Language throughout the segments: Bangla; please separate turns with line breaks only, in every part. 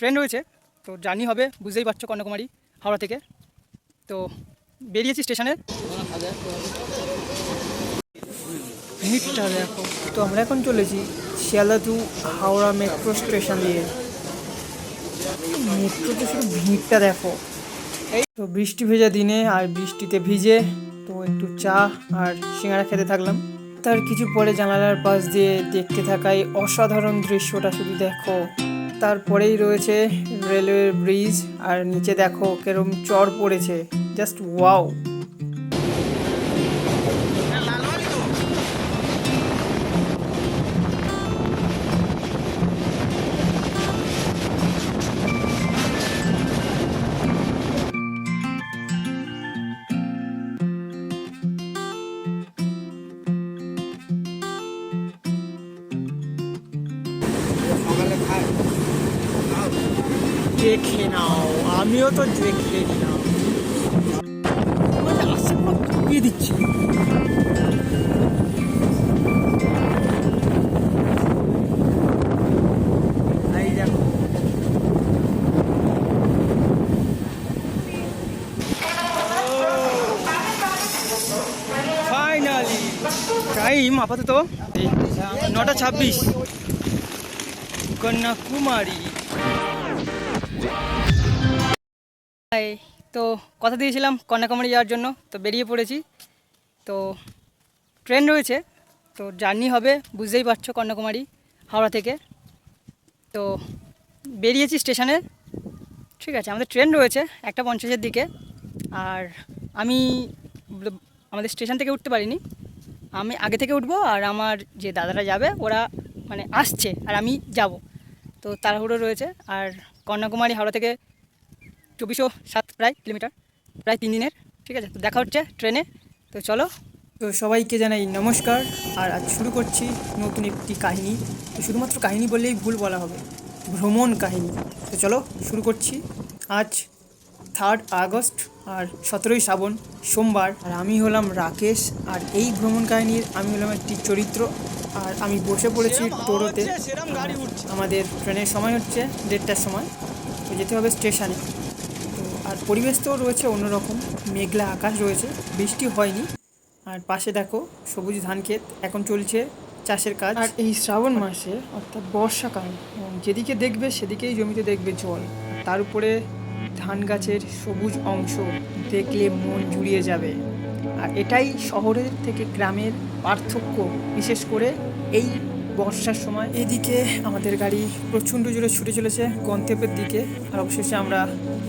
ট্রেন রয়েছে, তো জার্নি হবে বুঝতেই পারছো কন্যাকুমারী হাওড়া থেকে। তো বেরিয়েছি স্টেশনে, ভিড়টা দেখো। তো আমরা এখন চলেছি Sealdah to Howrah metro station দিয়ে। মেট্রোতে শুধু ভিড়টা দেখো। তো বৃষ্টি ভেজা দিনে আর বৃষ্টিতে ভিজে তো একটু চা আর সিঙ্গারা খেতে থাকলাম। তার কিছু পরে জানালার পাশ দিয়ে দেখতে থাকাই অসাধারণ দৃশ্যটা শুধু দেখো। তারপরেই রয়েছে রেলওয়ে ব্রিজ, আর নিচে দেখো কেরম চর পড়েছে, জাস্ট ওয়াও। দেখে নাও, আমিও তো দেখে নিলাম। আসছে পুরো কাঁপিয়ে দিচ্ছে। এই দেখো, ফাইনালি টাইম আপাতত 9:26, কন্যাকুমারী। তো কথা দিয়েছিলাম কন্যাকুমারী যাওয়ার জন্য, তো বেরিয়ে পড়েছি। তো ট্রেন রয়েছে, তো জার্নি হবে বুঝতেই পারছো কন্যাকুমারী হাওড়া থেকে। তো বেরিয়েছি স্টেশনে, ঠিক আছে। আমাদের ট্রেন রয়েছে 1:50-এর দিকে। আর আমি আমাদের স্টেশন থেকে উঠতে পারিনি, আমি আগে থেকে উঠবো, আর আমার যে দাদারা যাবে ওরা মানে আসছে আর আমি যাব। তো তাড়াহুড়ো রয়েছে। আর কন্যাকুমারী হাওড়া থেকে 2407 প্রায় কিলোমিটার, প্রায় 3 দিনের, ঠিক আছে। তো দেখা হচ্ছে ট্রেনে, তো চলো। তো সবাইকে জানাই নমস্কার, আর আজ শুরু করছি নতুন একটি কাহিনী। তো শুধুমাত্র কাহিনী বললেই ভুল বলা হবে, ভ্রমণ কাহিনী। তো চলো শুরু করছি। আজ 3 আগস্ট আর 17ই শ্রাবণ, সোমবার। আর আমি হলাম রাকেশ, আর এই ভ্রমণ কাহিনীর আমি হলাম একটি চরিত্র। আর আমি বসে পড়েছি টোটোতে। আমাদের ট্রেনের সময় হচ্ছে 1:30টার সময়, তো যেতে হবে স্টেশনে। তো আর পরিবেশ তো রয়েছে অন্যরকম, মেঘলা আকাশ রয়েছে, বৃষ্টি হয়নি। আর পাশে দেখো সবুজ ধান ক্ষেত, এখন চলছে চাষের কাজ। আর এই শ্রাবণ মাসে অর্থাৎ বর্ষাকাল, যেদিকে দেখবে সেদিকেই জমিতে দেখবে জল। তার উপরে ধান গাছের সবুজ অংশ দেখলে মন জুড়িয়ে যাবে। আর এটাই শহরের থেকে গ্রামের পার্থক্য, বিশেষ করে এই বর্ষার সময়। এদিকে আমাদের গাড়ি প্রচণ্ড জোরে ছুটে চলেছে গন্তব্যের দিকে। আর অবশেষে আমরা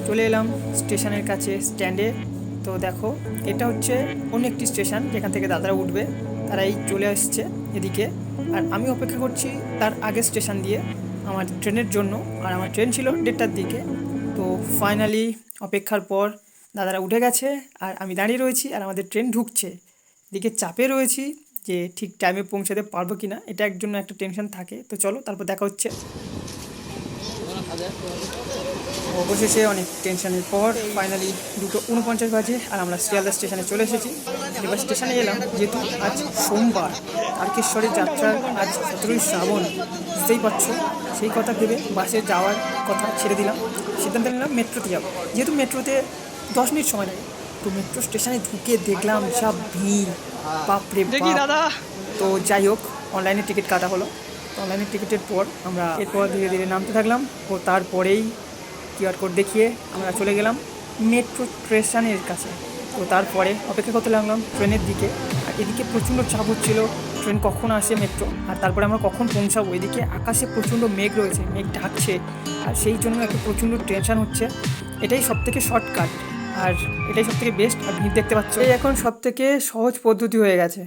চলে এলাম স্টেশনের কাছে, স্ট্যান্ডে। তো দেখো, এটা হচ্ছে অন্য একটি স্টেশন যেখান থেকে দাদারা উঠবে, তারাই চলে আসছে এদিকে। আর আমি অপেক্ষা করছি তার আগের স্টেশন দিয়ে আমার ট্রেনের জন্য। আর আমার ট্রেন ছিল 1:30টার দিকে। তো ফাইনালি অপেক্ষার পর দাদারা উঠে গেছে, আর আমি দাঁড়িয়ে রয়েছি, আর আমাদের ট্রেন ঢুকছে। এদিকে চাপে রয়েছি যে ঠিক টাইমে পৌঁছাতে পারবো কি না, এটা এক জন্য একটা টেনশন থাকে। তো চলো তারপর দেখা হচ্ছে। অবশেষে অনেক টেনশনের পর ফাইনালি 2:49 বাজে, আর আমরা শিয়ালদা স্টেশনে চলে এসেছি। এবার স্টেশনে এলাম, যেহেতু আজ সোমবার, তারকেশ্বরের যাত্রা, আজ 17ই শ্রাবণ, বুঝতেই পারছো। সেই কথা ভেবে বাসে যাওয়ার কথা ছেড়ে দিলাম, সিদ্ধান্ত নিলাম মেট্রোতে যাবো, যেহেতু মেট্রোতে 10 মিনিট সময় লাগে। তো মেট্রো স্টেশনে ঢুকে দেখলাম যা ভিড়, বাপরে বাপ। তো যাই হোক, অনলাইনে টিকিট কাটা হলো। অনলাইনে টিকিটের পর আমরা এরপর ধীরে ধীরে নামতে থাকলাম, ও তারপরেই কিউআর কোড দেখিয়ে আমরা চলে গেলাম মেট্রো স্টেশনের কাছে। তো তারপরে অপেক্ষা করতে লাগলাম ট্রেনের দিকে। আর এদিকে প্রচণ্ড চাপ হচ্ছিল, ট্রেন কখন আসে মেট্রো, আর তারপরে আমরা কখন পৌঁছাবো। এদিকে আকাশে প্রচণ্ড মেঘ রয়েছে, মেঘ ঢাকছে, আর সেই জন্য একটা প্রচণ্ড টেনশন হচ্ছে। এটাই সবথেকে শর্টকাট, আর এটাই সবথেকে বেস্ট। আর ভিড় দেখতে পাচ্ছ, এই এখন সবথেকে সহজ পদ্ধতি হয়ে গেছে।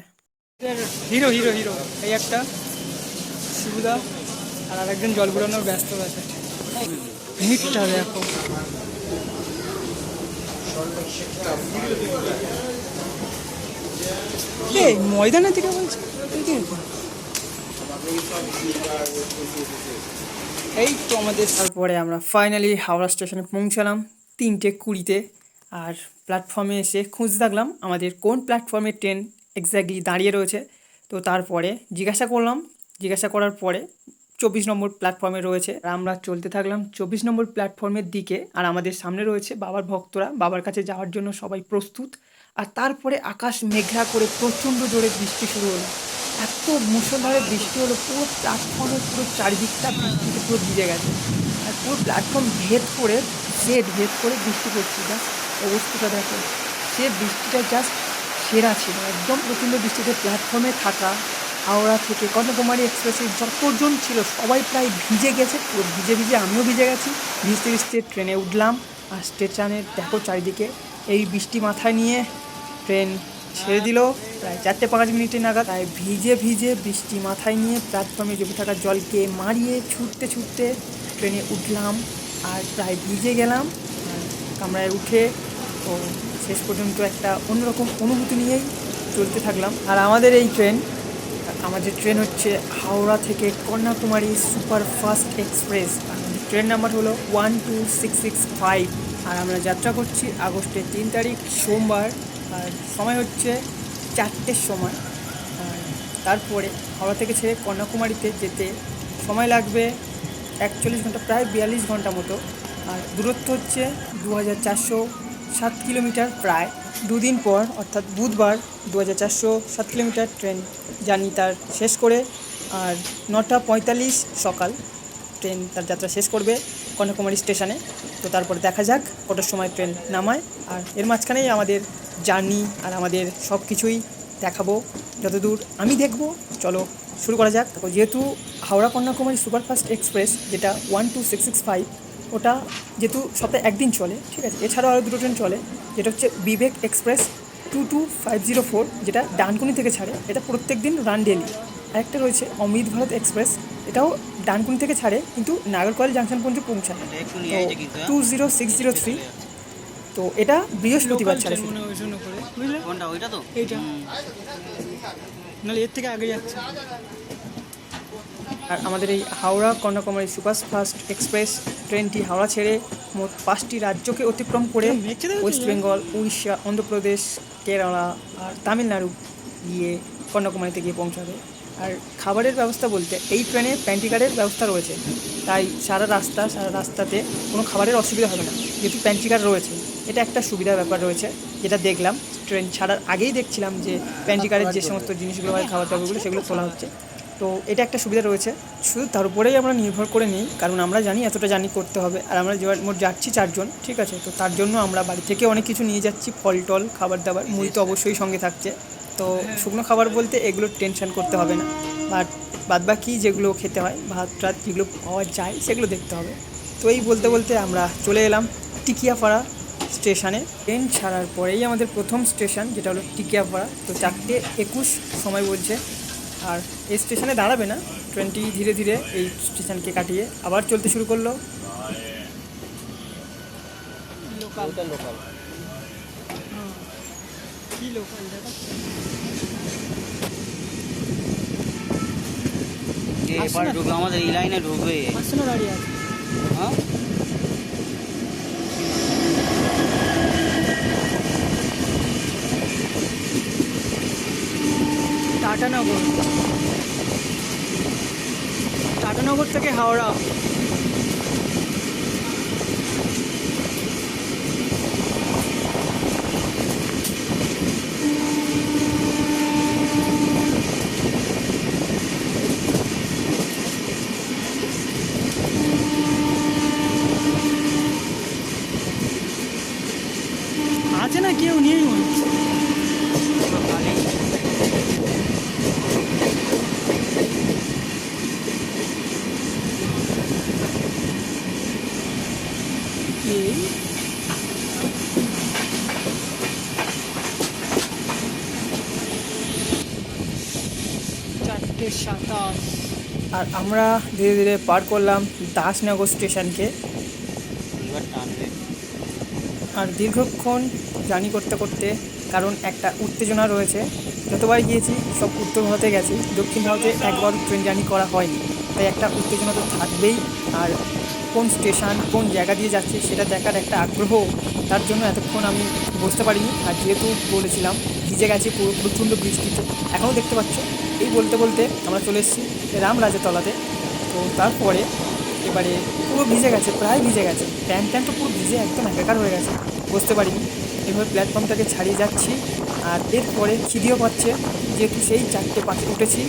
হিরো হিরো হিরো এই একটা শিবুদা, আর আরেকজন জল ঘুরানোর ব্যস্ত আছে। ভিড়টা দেখো। এই ময়দানের দিকে বলছে, এই তো আমাদের। তারপরে আমরা ফাইনালি হাওড়া স্টেশনে পৌঁছালাম 3:20-তে। আর প্ল্যাটফর্মে এসে খুঁজতে থাকলাম আমাদের কোন প্ল্যাটফর্মে ট্রেন এক্স্যাক্টলি দাঁড়িয়ে রয়েছে। তো তারপরে জিজ্ঞাসা করলাম, জিজ্ঞাসা করার পরে 24 নম্বর প্ল্যাটফর্মে রয়েছে। আর আমরা চলতে থাকলাম 24 নম্বর প্ল্যাটফর্মের দিকে। আর আমাদের সামনে রয়েছে বাবার ভক্তরা, বাবার কাছে যাওয়ার জন্য সবাই প্রস্তুত। আর তারপরে আকাশ মেঘলা করে প্রচণ্ড জোরে বৃষ্টি শুরু হলো। এত মুষলধারে বৃষ্টি হলো, পুরো প্ল্যাটফর্মের পুরো চারিদিকটা বৃষ্টিতে পুরো ভিজে গেছে। আর পুরো প্ল্যাটফর্ম ভেদ করে, শেড ভেদ করে বৃষ্টি পড়ছে। জাস্ট অবস্থাটা দেখো, সে বৃষ্টিটা জাস্ট সেরা ছিল। একদম প্রচণ্ড বৃষ্টিতে প্ল্যাটফর্মে থাকা হাওড়া থেকে কন্যাকুমারী এক্সপ্রেসে যতজন ছিল সবাই প্রায় ভিজে গেছে, পুরো ভিজে ভিজে আমিও ভিজে গেছি। ভিজতে ভিজতে ট্রেনে উঠলাম। আর স্টেশনের দেখো চারিদিকে এই বৃষ্টি মাথায় নিয়ে ট্রেন ছেড়ে দিল প্রায় 4-5 মিনিটে নাগাদ। তাই ভিজে ভিজে বৃষ্টি মাথায় নিয়ে প্ল্যাটফর্মে জমে থাকা জলকে মারিয়ে ছুটতে ছুটতে ট্রেনে উঠলাম। আর প্রায় ভিজে গেলাম। আর কামরায় উঠে তো শেষ পর্যন্ত একটা অন্যরকম অনুভূতি নিয়েই চলতে থাকলাম। আর আমাদের এই ট্রেন, আমাদের ট্রেন হচ্ছে হাওড়া থেকে কন্যাকুমারী সুপারফাস্ট এক্সপ্রেস। আমাদের ট্রেন নাম্বার হলো 12665। আর আমরা যাত্রা করছি আগস্টের 3 তারিখ সোমবার। আর সময় হচ্ছে 4টের সময়। আর তারপরে হাওড়া থেকে ছেড়ে কন্যাকুমারীতে যেতে সময় লাগবে 41 ঘন্টা, প্রায় 42 ঘন্টা মতো। আর দূরত্ব হচ্ছে 2407 কিলোমিটার। প্রায় দুদিন পর অর্থাৎ বুধবার 2407 কিলোমিটার ট্রেন জার্নি তার শেষ করে। আর 9:45 সকাল ট্রেন তার যাত্রা শেষ করবে কন্যাকুমারী স্টেশনে। তো তারপর দেখা যাক কটার সময় ট্রেন নামায়। আর এর মাঝখানেই আমাদের জার্নি আর আমাদের সব কিছুই দেখাবো যতদূর আমি দেখবো। চলো শুরু করা যাক। যেহেতু হাওড়া কন্যাকুমারী সুপারফাস্ট এক্সপ্রেস যেটা 12665, ওটা যেহেতু সপ্তাহে একদিন চলে, ঠিক আছে। এছাড়াও আরও দুটো ট্রেন চলে, যেটা হচ্ছে বিবেক এক্সপ্রেস 22504, যেটা ডানকুনি থেকে ছাড়ে। এটা প্রত্যেক দিন রান ডেলি। আরেকটা রয়েছে অমৃত ভারত এক্সপ্রেস, এটাও ডানকুনি থেকে ছাড়ে কিন্তু নাগরকয়েল জাংশন পর্যন্ত পৌঁছায়। তো 20603, তো এটা বৃহস্পতিবার ছাড়ে শুধু। এর থেকে আগে যাচ্ছে। আর আমাদের এই হাওড়া কন্যাকুমারী সুপারফাস্ট এক্সপ্রেস ট্রেনটি হাওড়া ছেড়ে মোট 5টি রাজ্যকে অতিক্রম করে ওয়েস্ট বেঙ্গল, উড়িষ্যা, অন্ধ্রপ্রদেশ, কেরালা আর তামিলনাড়ু গিয়ে কন্যাকুমারীতে গিয়ে পৌঁছাবে। আর খাবারের ব্যবস্থা বলতে এই ট্রেনে প্যান্ট্রি কার্ডের ব্যবস্থা রয়েছে। তাই সারা রাস্তাতে কোনো খাবারের অসুবিধা হবে না, যেহেতু প্যান্ট্রি কার্ড রয়েছে। এটা একটা সুবিধার ব্যাপার রয়েছে, যেটা দেখলাম ট্রেন ছাড়ার আগেই দেখছিলাম যে প্যান্ট্রি কার্ডের যে সমস্ত জিনিসগুলো হয়, খাবার দাবারগুলো, সেগুলো তোলা হচ্ছে। তো এটা একটা সুবিধা রয়েছে। শুধু তার উপরেই আমরা নির্ভর করে নিই, কারণ আমরা জানি এতটা জার্নি করতে হবে। আর আমরা মোট যাচ্ছি 4 জন, ঠিক আছে। তো তার জন্য আমরা বাড়ি থেকে অনেক কিছু নিয়ে যাচ্ছি, ফল টল, খাবার দাবার, মুড়ি তো অবশ্যই সঙ্গে থাকছে। তো শুকনো খাবার বলতে এগুলো টেনশন করতে হবে না। বাদবাকি যেগুলো খেতে হয়, ভাত টাত যেগুলো পাওয়া যায় সেগুলো দেখতে হবে। তো এই বলতে বলতে আমরা চলে এলাম টিকিয়াপাড়া স্টেশনে। ট্রেন ছাড়ার পরেই আমাদের প্রথম স্টেশন, যেটা হলো টিকিয়াপাড়া। তো 4:21 সময় বলছে। আর এই স্টেশনে দাঁড়াবে না, ট্রেনটি ধীরে ধীরে এই স্টেশনকে কাটিয়ে আবার চলতে শুরু করলো।
আমাদের এই লাইনে ঢুকবে। হ্যাঁ,
টাটানগর থেকে হাওড়া। আছে না কেউ নেই মনে হচ্ছে। এই 4:27। আর আমরা ধীরে ধীরে পার করলাম দাসনগর স্টেশনকে। আর দীর্ঘক্ষণ জার্নি করতে করতে, কারণ একটা উত্তেজনা রয়েছে। যতবার গিয়েছি সব উত্তর ভারতে গেছি, দক্ষিণ ভারতে একবার ট্রেন জার্নি করা হয়নি। তাই একটা উত্তেজনা তো থাকবেই। আর কোন স্টেশন, কোন জায়গা দিয়ে যাচ্ছে সেটা দেখার একটা আগ্রহ, তার জন্য এতক্ষণ আমি বসতে পারিনি। আর যেহেতু বলেছিলাম ভিজে গেছি পুরো প্রচণ্ড বৃষ্টিতে, এখনও দেখতে পাচ্ছ। এই বলতে বলতে আমরা চলে এসেছি রামরাজাতলাতে।
তো তারপরে এবারে পুরো ভিজে গেছে, প্রায় ভিজে গেছে, প্যান্ট ট্যান্ট তো পুরো ভিজে একদম একাকার হয়ে গেছে, বসতে পারিনি। এভাবে প্ল্যাটফর্মটাকে ছাড়িয়ে যাচ্ছি। আর এরপরে খিদেও পাচ্ছে, যেহেতু সেই 4টে 5 উঠেছি,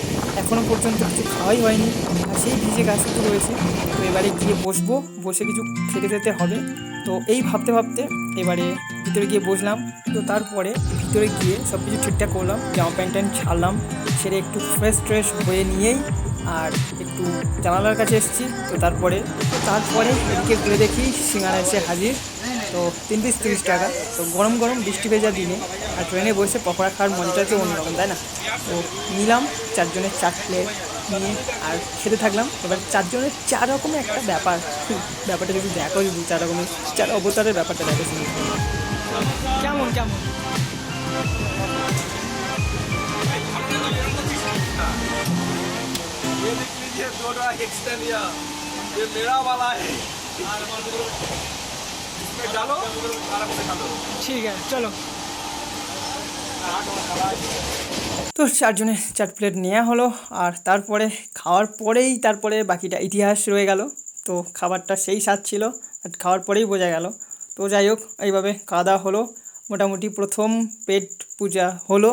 এখনও পর্যন্ত কিছু খাওয়াই হয়নি, আর সেই ভিজে গাছে তো রয়েছে। তো এবারে গিয়ে বসবো, বসে কিছু খেতে যেতে হবে। তো এই ভাবতে ভাবতে এবারে ভিতরে গিয়ে বসলাম। তো তারপরে ভিতরে গিয়ে সব কিছু ঠিকঠাক করলাম, জামা প্যান্ট ট্যান্ট ছাড়লাম, সেরে একটু ফ্রেশ ট্রেশ হয়ে নিয়েই আর একটু জানালার কাছে এসেছি। তো তারপরে এদিকে ঘুরে দেখি সিঙ্গারা এসে হাজির। তো 3 পিস 30 টাকা। তো গরম গরম বৃষ্টি ভেজা দিনে আর ট্রেনে বসে পকোড়া খাওয়ার মজাটা তো অন্যরকম, তাই না? তো নিলাম 4 জনের 4 প্লেট নিয়ে আর খেতে থাকলাম। এবার 4 জনের 4 রকমের একটা ব্যাপার, ব্যাপারটা যদি দেখো, যদি 4 রকমের 4 অবতারের ব্যাপারটা দেখো শুনি।
কেমন কেমন?
ये देख लीजिए थोड़ा एक्स्ट्रा लिया, ये मेरा वाला है, इसमें डालो आराम से खा लो।
ঠিক আছে, চলো।
তো 4 জনের 4 প্লেট নেওয়া হলো। আর তারপরে খাওয়ার পরেই তারপরে বাকিটা ইতিহাস রয়ে গেল। তো খাবারটা সেই স্বাদ ছিল, আর খাওয়ার পরেই বোঝা গেল। তো যাই হোক, এইভাবে খাওয়া দাওয়া হলো, মোটামুটি প্রথম পেট পূজা হলো।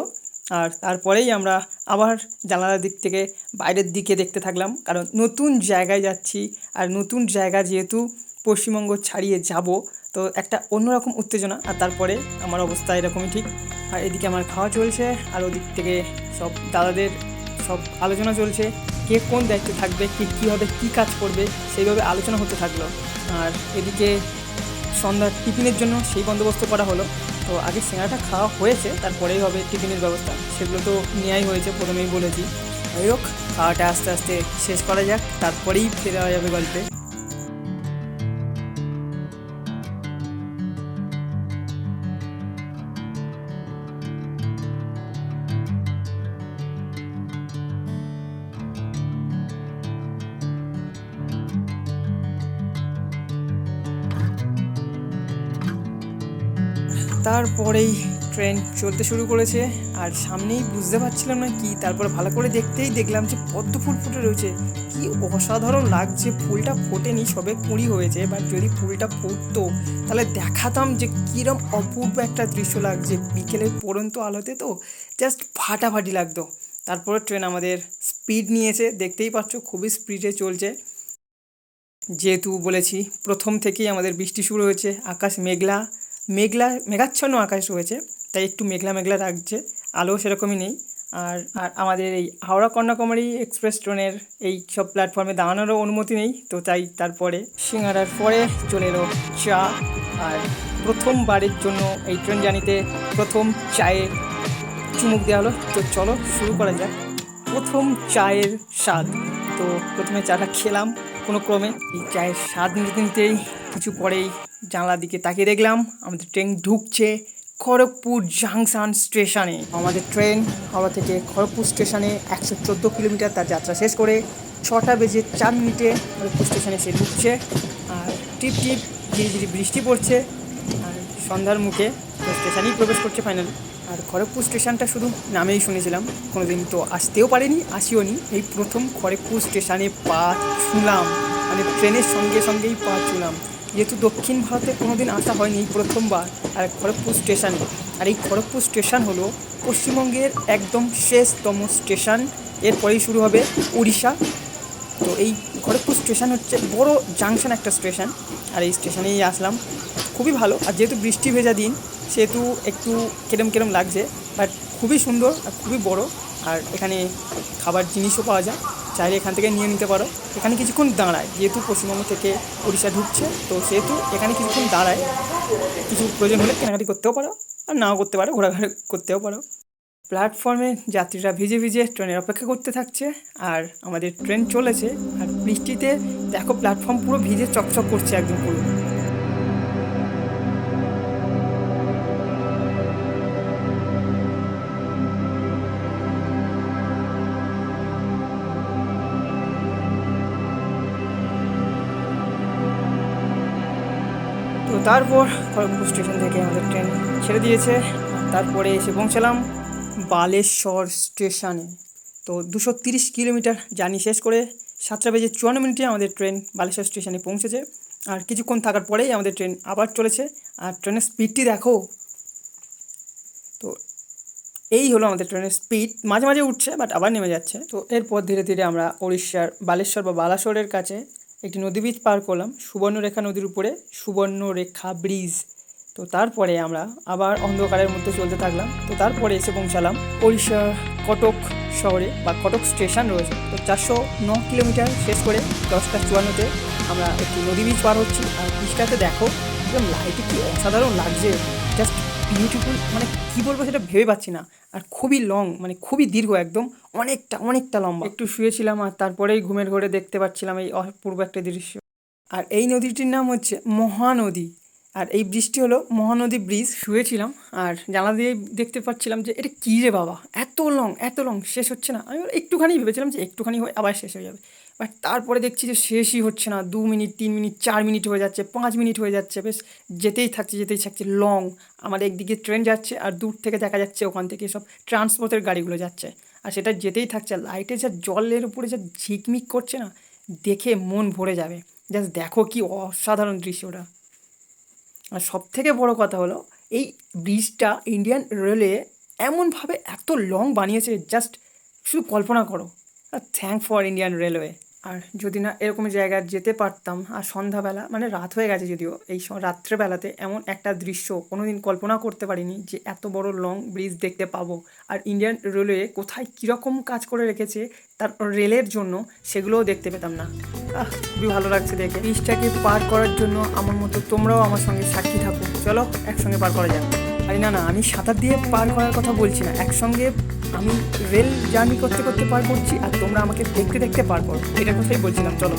আর তারপরেই আমরা আবার জানালার দিক থেকে বাইরের দিকে দেখতে থাকলাম, কারণ নতুন জায়গায় যাচ্ছি। আর নতুন জায়গা যেহেতু পশ্চিমবঙ্গ ছাড়িয়ে যাব, তো একটা অন্যরকম উত্তেজনা। আর তারপরে আমার অবস্থা এরকমই ঠিক। আর এদিকে আমার খাওয়া চলছে, আর ওদিক থেকে সব দাদাদের সব আলোচনা চলছে, কে কোন দায়িত্বে থাকবে, কে কীভাবে কী কাজ করবে, সেইভাবে আলোচনা হতে থাকলো। আর এদিকে সন্ধ্যার টিফিনের জন্য সেই বন্দোবস্ত করা হলো। তো আগে সিঙ্গাড়াটা খাওয়া হয়েছে, তারপরেই হবে টিফিনের ব্যবস্থা, সেগুলো তো নেওয়াই হয়েছে, প্রথমেই বলেছি। যাই হোক, খাওয়াটা আস্তে আস্তে শেষ করা যাক, তারপরেই ফেরা যাবে গল্পে। তারপরেই ট্রেন চলতে শুরু করেছে। আর সামনেই বুঝতে পারছিলাম না কি, তারপর ভালো করে দেখতেই দেখলাম যে পদ্ম ফুল ফুটে রয়েছে। কি অসাধারণ লাগছে! ফুলটা ফোটেনি, সবে কুঁড়ি হয়েছে, বাট যদি ফুলটা ফুটতো তাহলে দেখাতাম যে কীরকম অপূর্ব একটা দৃশ্য লাগছে। বিকেলের পড়ন্ত আলোতে তো জাস্ট ফাটাফাটি লাগতো। তারপরে ট্রেন আমাদের স্পিড নিয়েছে, দেখতেই পাচ্ছ খুবই স্পিডে চলছে। যেহেতু বলেছি প্রথম থেকেই আমাদের বৃষ্টি শুরু হয়েছে, আকাশ মেঘাচ্ছন্ন আকাশ রয়েছে, তাই একটু মেঘলা মেঘলা লাগছে, আলো সেরকমই নেই। আর আর আমাদের এই হাওড়া কন্যাকুমারী এক্সপ্রেস ট্রেনের এই সব প্ল্যাটফর্মে দাঁড়ানোরও অনুমতি নেই। তো তাই তারপরে সিঙ্গারার পরে চলে এলো চা। আর প্রথমবারের জন্য এই ট্রেন জার্নিতে প্রথম চায়ে চুমুক দেওয়া হলো। তো চলো শুরু করা যাক প্রথম চায়ের স্বাদ। তো প্রথমে চাটা খেলাম কোনো ক্রমে। এই চায়ের স্বাদ নিতে নিতেই কিছু পরেই জানলার দিকে তাকিয়ে দেখলাম আমাদের ট্রেন ঢুকছে খড়গপুর জাংশন স্টেশনে। আমাদের ট্রেন হাওড়া থেকে খড়গপুর স্টেশনে 114 কিলোমিটার তার যাত্রা শেষ করে 6টা বেজে 4 মিনিটে খড়গপুর স্টেশনে এসে ঢুকছে। আর টিপ টিপ ঝিরিঝিরি বৃষ্টি পড়ছে, আর সন্ধ্যার মুখে স্টেশনেই প্রবেশ করছে ফাইনালি। আর খড়গপুর স্টেশনটা শুধু নামেই শুনেছিলাম, কোনো দিন তো আসতেও পারিনি, আসিও নি। এই প্রথম খড়গপুর স্টেশনে পা ছুঁলাম, মানে ট্রেনের সঙ্গে সঙ্গেই পা ছুঁলাম। যেহেতু দক্ষিণ ভারতে কোনো দিন আসা হয়নি, এই প্রথমবার। আর খড়গপুর স্টেশনে, আর এই খড়গপুর স্টেশন হলো পশ্চিমবঙ্গের একদম শেষতম স্টেশন, এরপরেই শুরু হবে উড়িষ্যা। তো এই খড়গপুর স্টেশন হচ্ছে বড় জাংশন একটা স্টেশন, আর এই স্টেশনেই আসলাম। খুবই ভালো, আর যেহেতু বৃষ্টি ভেজা দিন সেহেতু একটু কেরম লাগছে, বাট খুবই সুন্দর আর খুবই বড়। আর এখানে খাবার জিনিসও পাওয়া যায়, চাইলে এখান থেকে নিয়ে নিতে পারো। এখানে কিছুক্ষণ দাঁড়ায়, যেহেতু পশ্চিমবঙ্গ থেকে উড়িষ্যা ঢুকছে, তো সেহেতু এখানে কিছুক্ষণ দাঁড়ায়। কিছু প্রয়োজন হলে কেনাকাটি করতেও পারো, আর নাও করতে পারো, ঘোরাঘুরি করতেও পারো। প্ল্যাটফর্মে যাত্রীরা ভিজে ভিজে ট্রেনের অপেক্ষা করতে থাকছে, আর আমাদের ট্রেন চলেছে। আর বৃষ্টিতে দেখো প্ল্যাটফর্ম পুরো ভিজে চকচক করছে একদম পুরো। তো তারপর খড়গপুর স্টেশন থেকে আমাদের ট্রেন ছেড়ে দিয়েছে। তারপরে এসে পৌঁছালাম বালেশ্বর স্টেশনে। তো 230 কিলোমিটার জার্নি শেষ করে 7:54 আমাদের ট্রেন বালেশ্বর স্টেশনে পৌঁছেছে। আর কিছুক্ষণ থাকার পরেই আমাদের ট্রেন আবার চলেছে। আর ট্রেনের স্পিডটি দেখো। তো এই হলো আমাদের ট্রেনের স্পিড, মাঝে মাঝে উঠছে বাট আবার নেমে যাচ্ছে। তো এরপর ধীরে ধীরে আমরা উড়িষ্যার বালেশ্বর বা বালাসোরের কাছে একটি নদী ব্রিজ পার করলাম, সুবর্ণরেখা নদীর উপরে সুবর্ণরেখা ব্রিজ। তো তারপরে আমরা আবার অন্ধকারের মধ্যে চলতে থাকলাম। তো তারপরে এসে পৌঁছালাম উড়িষ্যার কটক শহরে বা কটক স্টেশন রয়েছে। তো 409 কিলোমিটার শেষ করে 10:54 আমরা একটি নদী ব্রিজ পার হচ্ছি। আর ব্রিজটাতে দেখো একদম লাইটে কি অসাধারণ লাগছে, জাস্ট বিউটিফুল, মানে কী বলবো সেটা ভেবে পাচ্ছি না। আর খুবই লং, মানে খুবই দীর্ঘ, একদম অনেকটা লম্বা। একটু শুয়েছিলাম আর তারপরেই ঘুমের ঘোরে দেখতে পাচ্ছিলাম এই অপূর্ব একটা দৃশ্য। আর এই নদীটির নাম হচ্ছে মহানদী, আর এই ব্রিজটি হলো মহানদী ব্রিজ। শুয়েছিলাম আর জানলা দিয়ে দেখতে পাচ্ছিলাম যে এটা কী রে বাবা, এত লং শেষ হচ্ছে না। আমি একটুখানি ভেবেছিলাম যে একটুখানি হয়ে আবার শেষ হয়ে যাবে, বাট তারপরে দেখছি যে শেষই হচ্ছে না। 2 মিনিট, 3 মিনিট, 4 মিনিট হয়ে যাচ্ছে, 5 মিনিট হয়ে যাচ্ছে, বেশ যেতেই থাকছে লং। আমাদের একদিকে ট্রেন যাচ্ছে আর দূর থেকে দেখা যাচ্ছে ওখান থেকে সব ট্রান্সপোর্টের গাড়িগুলো যাচ্ছে, আর সেটা যেতেই থাকছে। লাইটে যা জলের উপরে যা ঝিকমিক করছে না, দেখে মন ভরে যাবে। জাস্ট দেখো কি অসাধারণ দৃশ্যটা। আর সবথেকে বড় কথা হলো এই ব্রিজটা ইন্ডিয়ান রেলওয়ে এমনভাবে এত লং বানিয়েছে, জাস্ট শুধু কল্পনা করো। আর থ্যাঙ্ক ফর ইন্ডিয়ান রেলওয়ে। আর যদি না এরকম জায়গায় যেতে পারতাম, আর সন্ধ্যাবেলা, মানে রাত হয়ে গেছে যদিও, এই রাত্রেবেলাতে এমন একটা দৃশ্য কোনোদিন কল্পনা করতে পারিনি যে এত বড় লং ব্রিজ দেখতে পাবো। আর ইন্ডিয়ান রেলওয়ে কোথায় কীরকম কাজ করে রেখেছে তার রেলের জন্য, সেগুলোও দেখতে পেতাম না। খুবই ভালো লাগছে দেখে। ব্রিজটাকে পার করার জন্য আমার মতো তোমরাও আমার সঙ্গে সাক্ষী থাকো, চলো একসঙ্গে পার করা যাক। আরে না, আমি সাঁতার দিয়ে পার করার কথা বলছি না, একসঙ্গে আমি রেল জার্নি করতে করতে পার করছি আর তোমরা আমাকে দেখতে দেখতে পার করো, এটার কথাই বলছিলাম। চলো।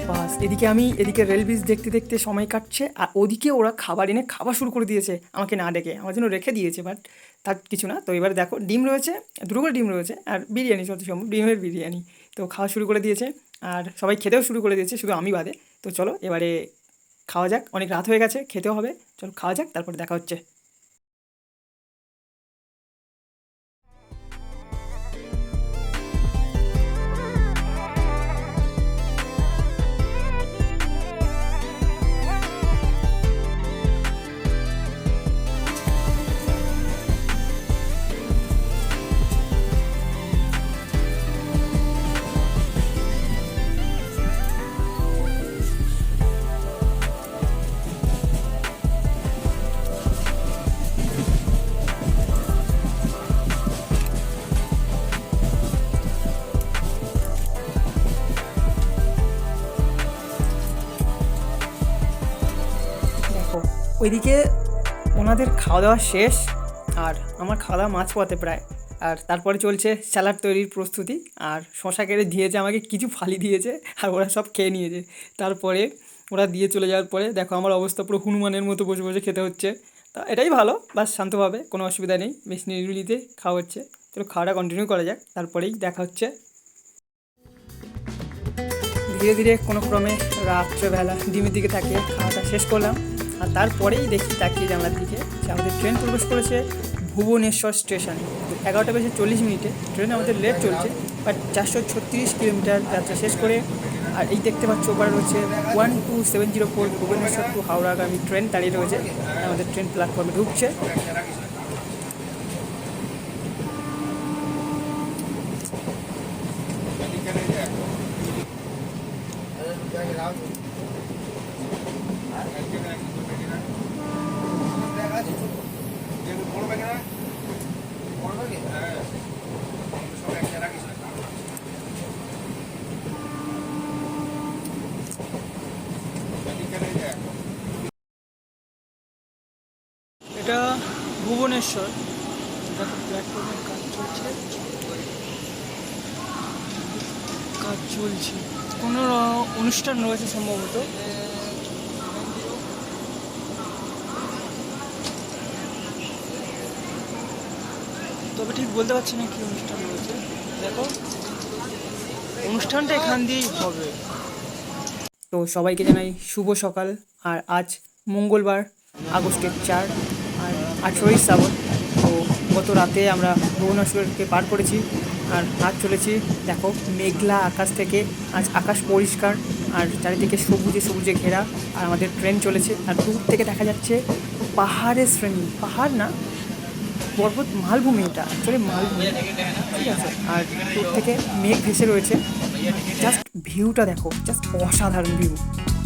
বাস, এদিকে রেল ব্রিজ দেখতে দেখতে সময় কাটছে, আর ওদিকে ওরা খাবার এনে খাবার শুরু করে দিয়েছে আমাকে না ডেকে, আমার জন্য রেখে দিয়েছে, বাট তার কিছু না। তো এবারে দেখো ডিম রয়েছে, দুটো করে ডিম রয়েছে, আর বিরিয়ানি, যত সম্ভব ডিমের বিরিয়ানি। তো খাওয়া শুরু করে দিয়েছে আর সবাই খেতেও শুরু করে দিয়েছে, শুধু আমি বাদে। তো চলো এবারে খাওয়া যাক, অনেক রাত হয়ে গেছে, খেতেও হবে। চলো খাওয়া যাক, তারপরে দেখা হচ্ছে। ওইদিকে ওনাদের খাওয়া দাওয়া শেষ আর আমার খাওয়া দাওয়া মাঝপথে প্রায়। আর তারপরে চলছে স্যালাড তৈরির প্রস্তুতি, আর শশা কেটে দিয়েছে আমাকে, কিছু ফালি দিয়েছে আর ওরা সব খেয়ে নিয়েছে। তারপরে ওরা দিয়ে চলে যাওয়ার পরে দেখো আমার অবস্থা পুরো হনুমানের মতো বসে বসে খেতে হচ্ছে। তা এটাই ভালো, বাস শান্তভাবে, কোনো অসুবিধা নেই, বেশ নিরিবিলিতে খাওয়া হচ্ছে। চলো খাওয়াটা কন্টিনিউ করা যাক, তারপরেই দেখা হচ্ছে। ধীরে ধীরে কোনো ক্রমে রাত্রেবেলা ডিমের দিকে তাকিয়ে খাওয়াটা শেষ করলাম। আর তারপরেই দেখি তাকিয়ে জানলার দিকে যে আমাদের ট্রেন প্রবেশ করেছে ভুবনেশ্বর স্টেশনে। 11:40 ট্রেন আমাদের লেট চলছে, বাট 436 কিলোমিটার যাত্রা শেষ করে। আর এই দেখতে পাচ্ছ ওপারে রয়েছে 12704 ভুবনেশ্বর টু হাওড়াগামী ট্রেন দাঁড়িয়ে রয়েছে, আমাদের ট্রেন প্ল্যাটফর্মে ঢুকছে। এটা ভুবনেশ্বর, দেখো প্ল্যাটফর্মের কাজ চলছে, কোনো অনুষ্ঠান রয়েছে সম্ভবত। তবে ঠিক বলতে পারছি না কী অনুষ্ঠান রয়েছে। দেখো অনুষ্ঠানটা এখান দিয়েই হবে। তো সবাইকে জানাই শুভ সকাল। আর আজ মঙ্গলবার, আগস্টের 4 আর 18ই শ্রাবণ। তো গত রাতে আমরা ভুবনেশ্বরকে পার করেছি আর আজ চলেছি। দেখো মেঘলা আকাশ থেকে আজ আকাশ পরিষ্কার আর চারিদিকে সবুজে সবুজে ঘেরা। আর আমাদের ট্রেন চলেছে আর দূর থেকে দেখা যাচ্ছে পাহাড়ের শ্রেণী, পাহাড় না পর্বত, মালভূমি, এটা অ্যাকচুয়ালি মালভূমি, ঠিক আছে। আর দূর থেকে মেঘ ভেসে রয়েছে। জাস্ট ভিউটা দেখো, জাস্ট অসাধারণ ভিউ।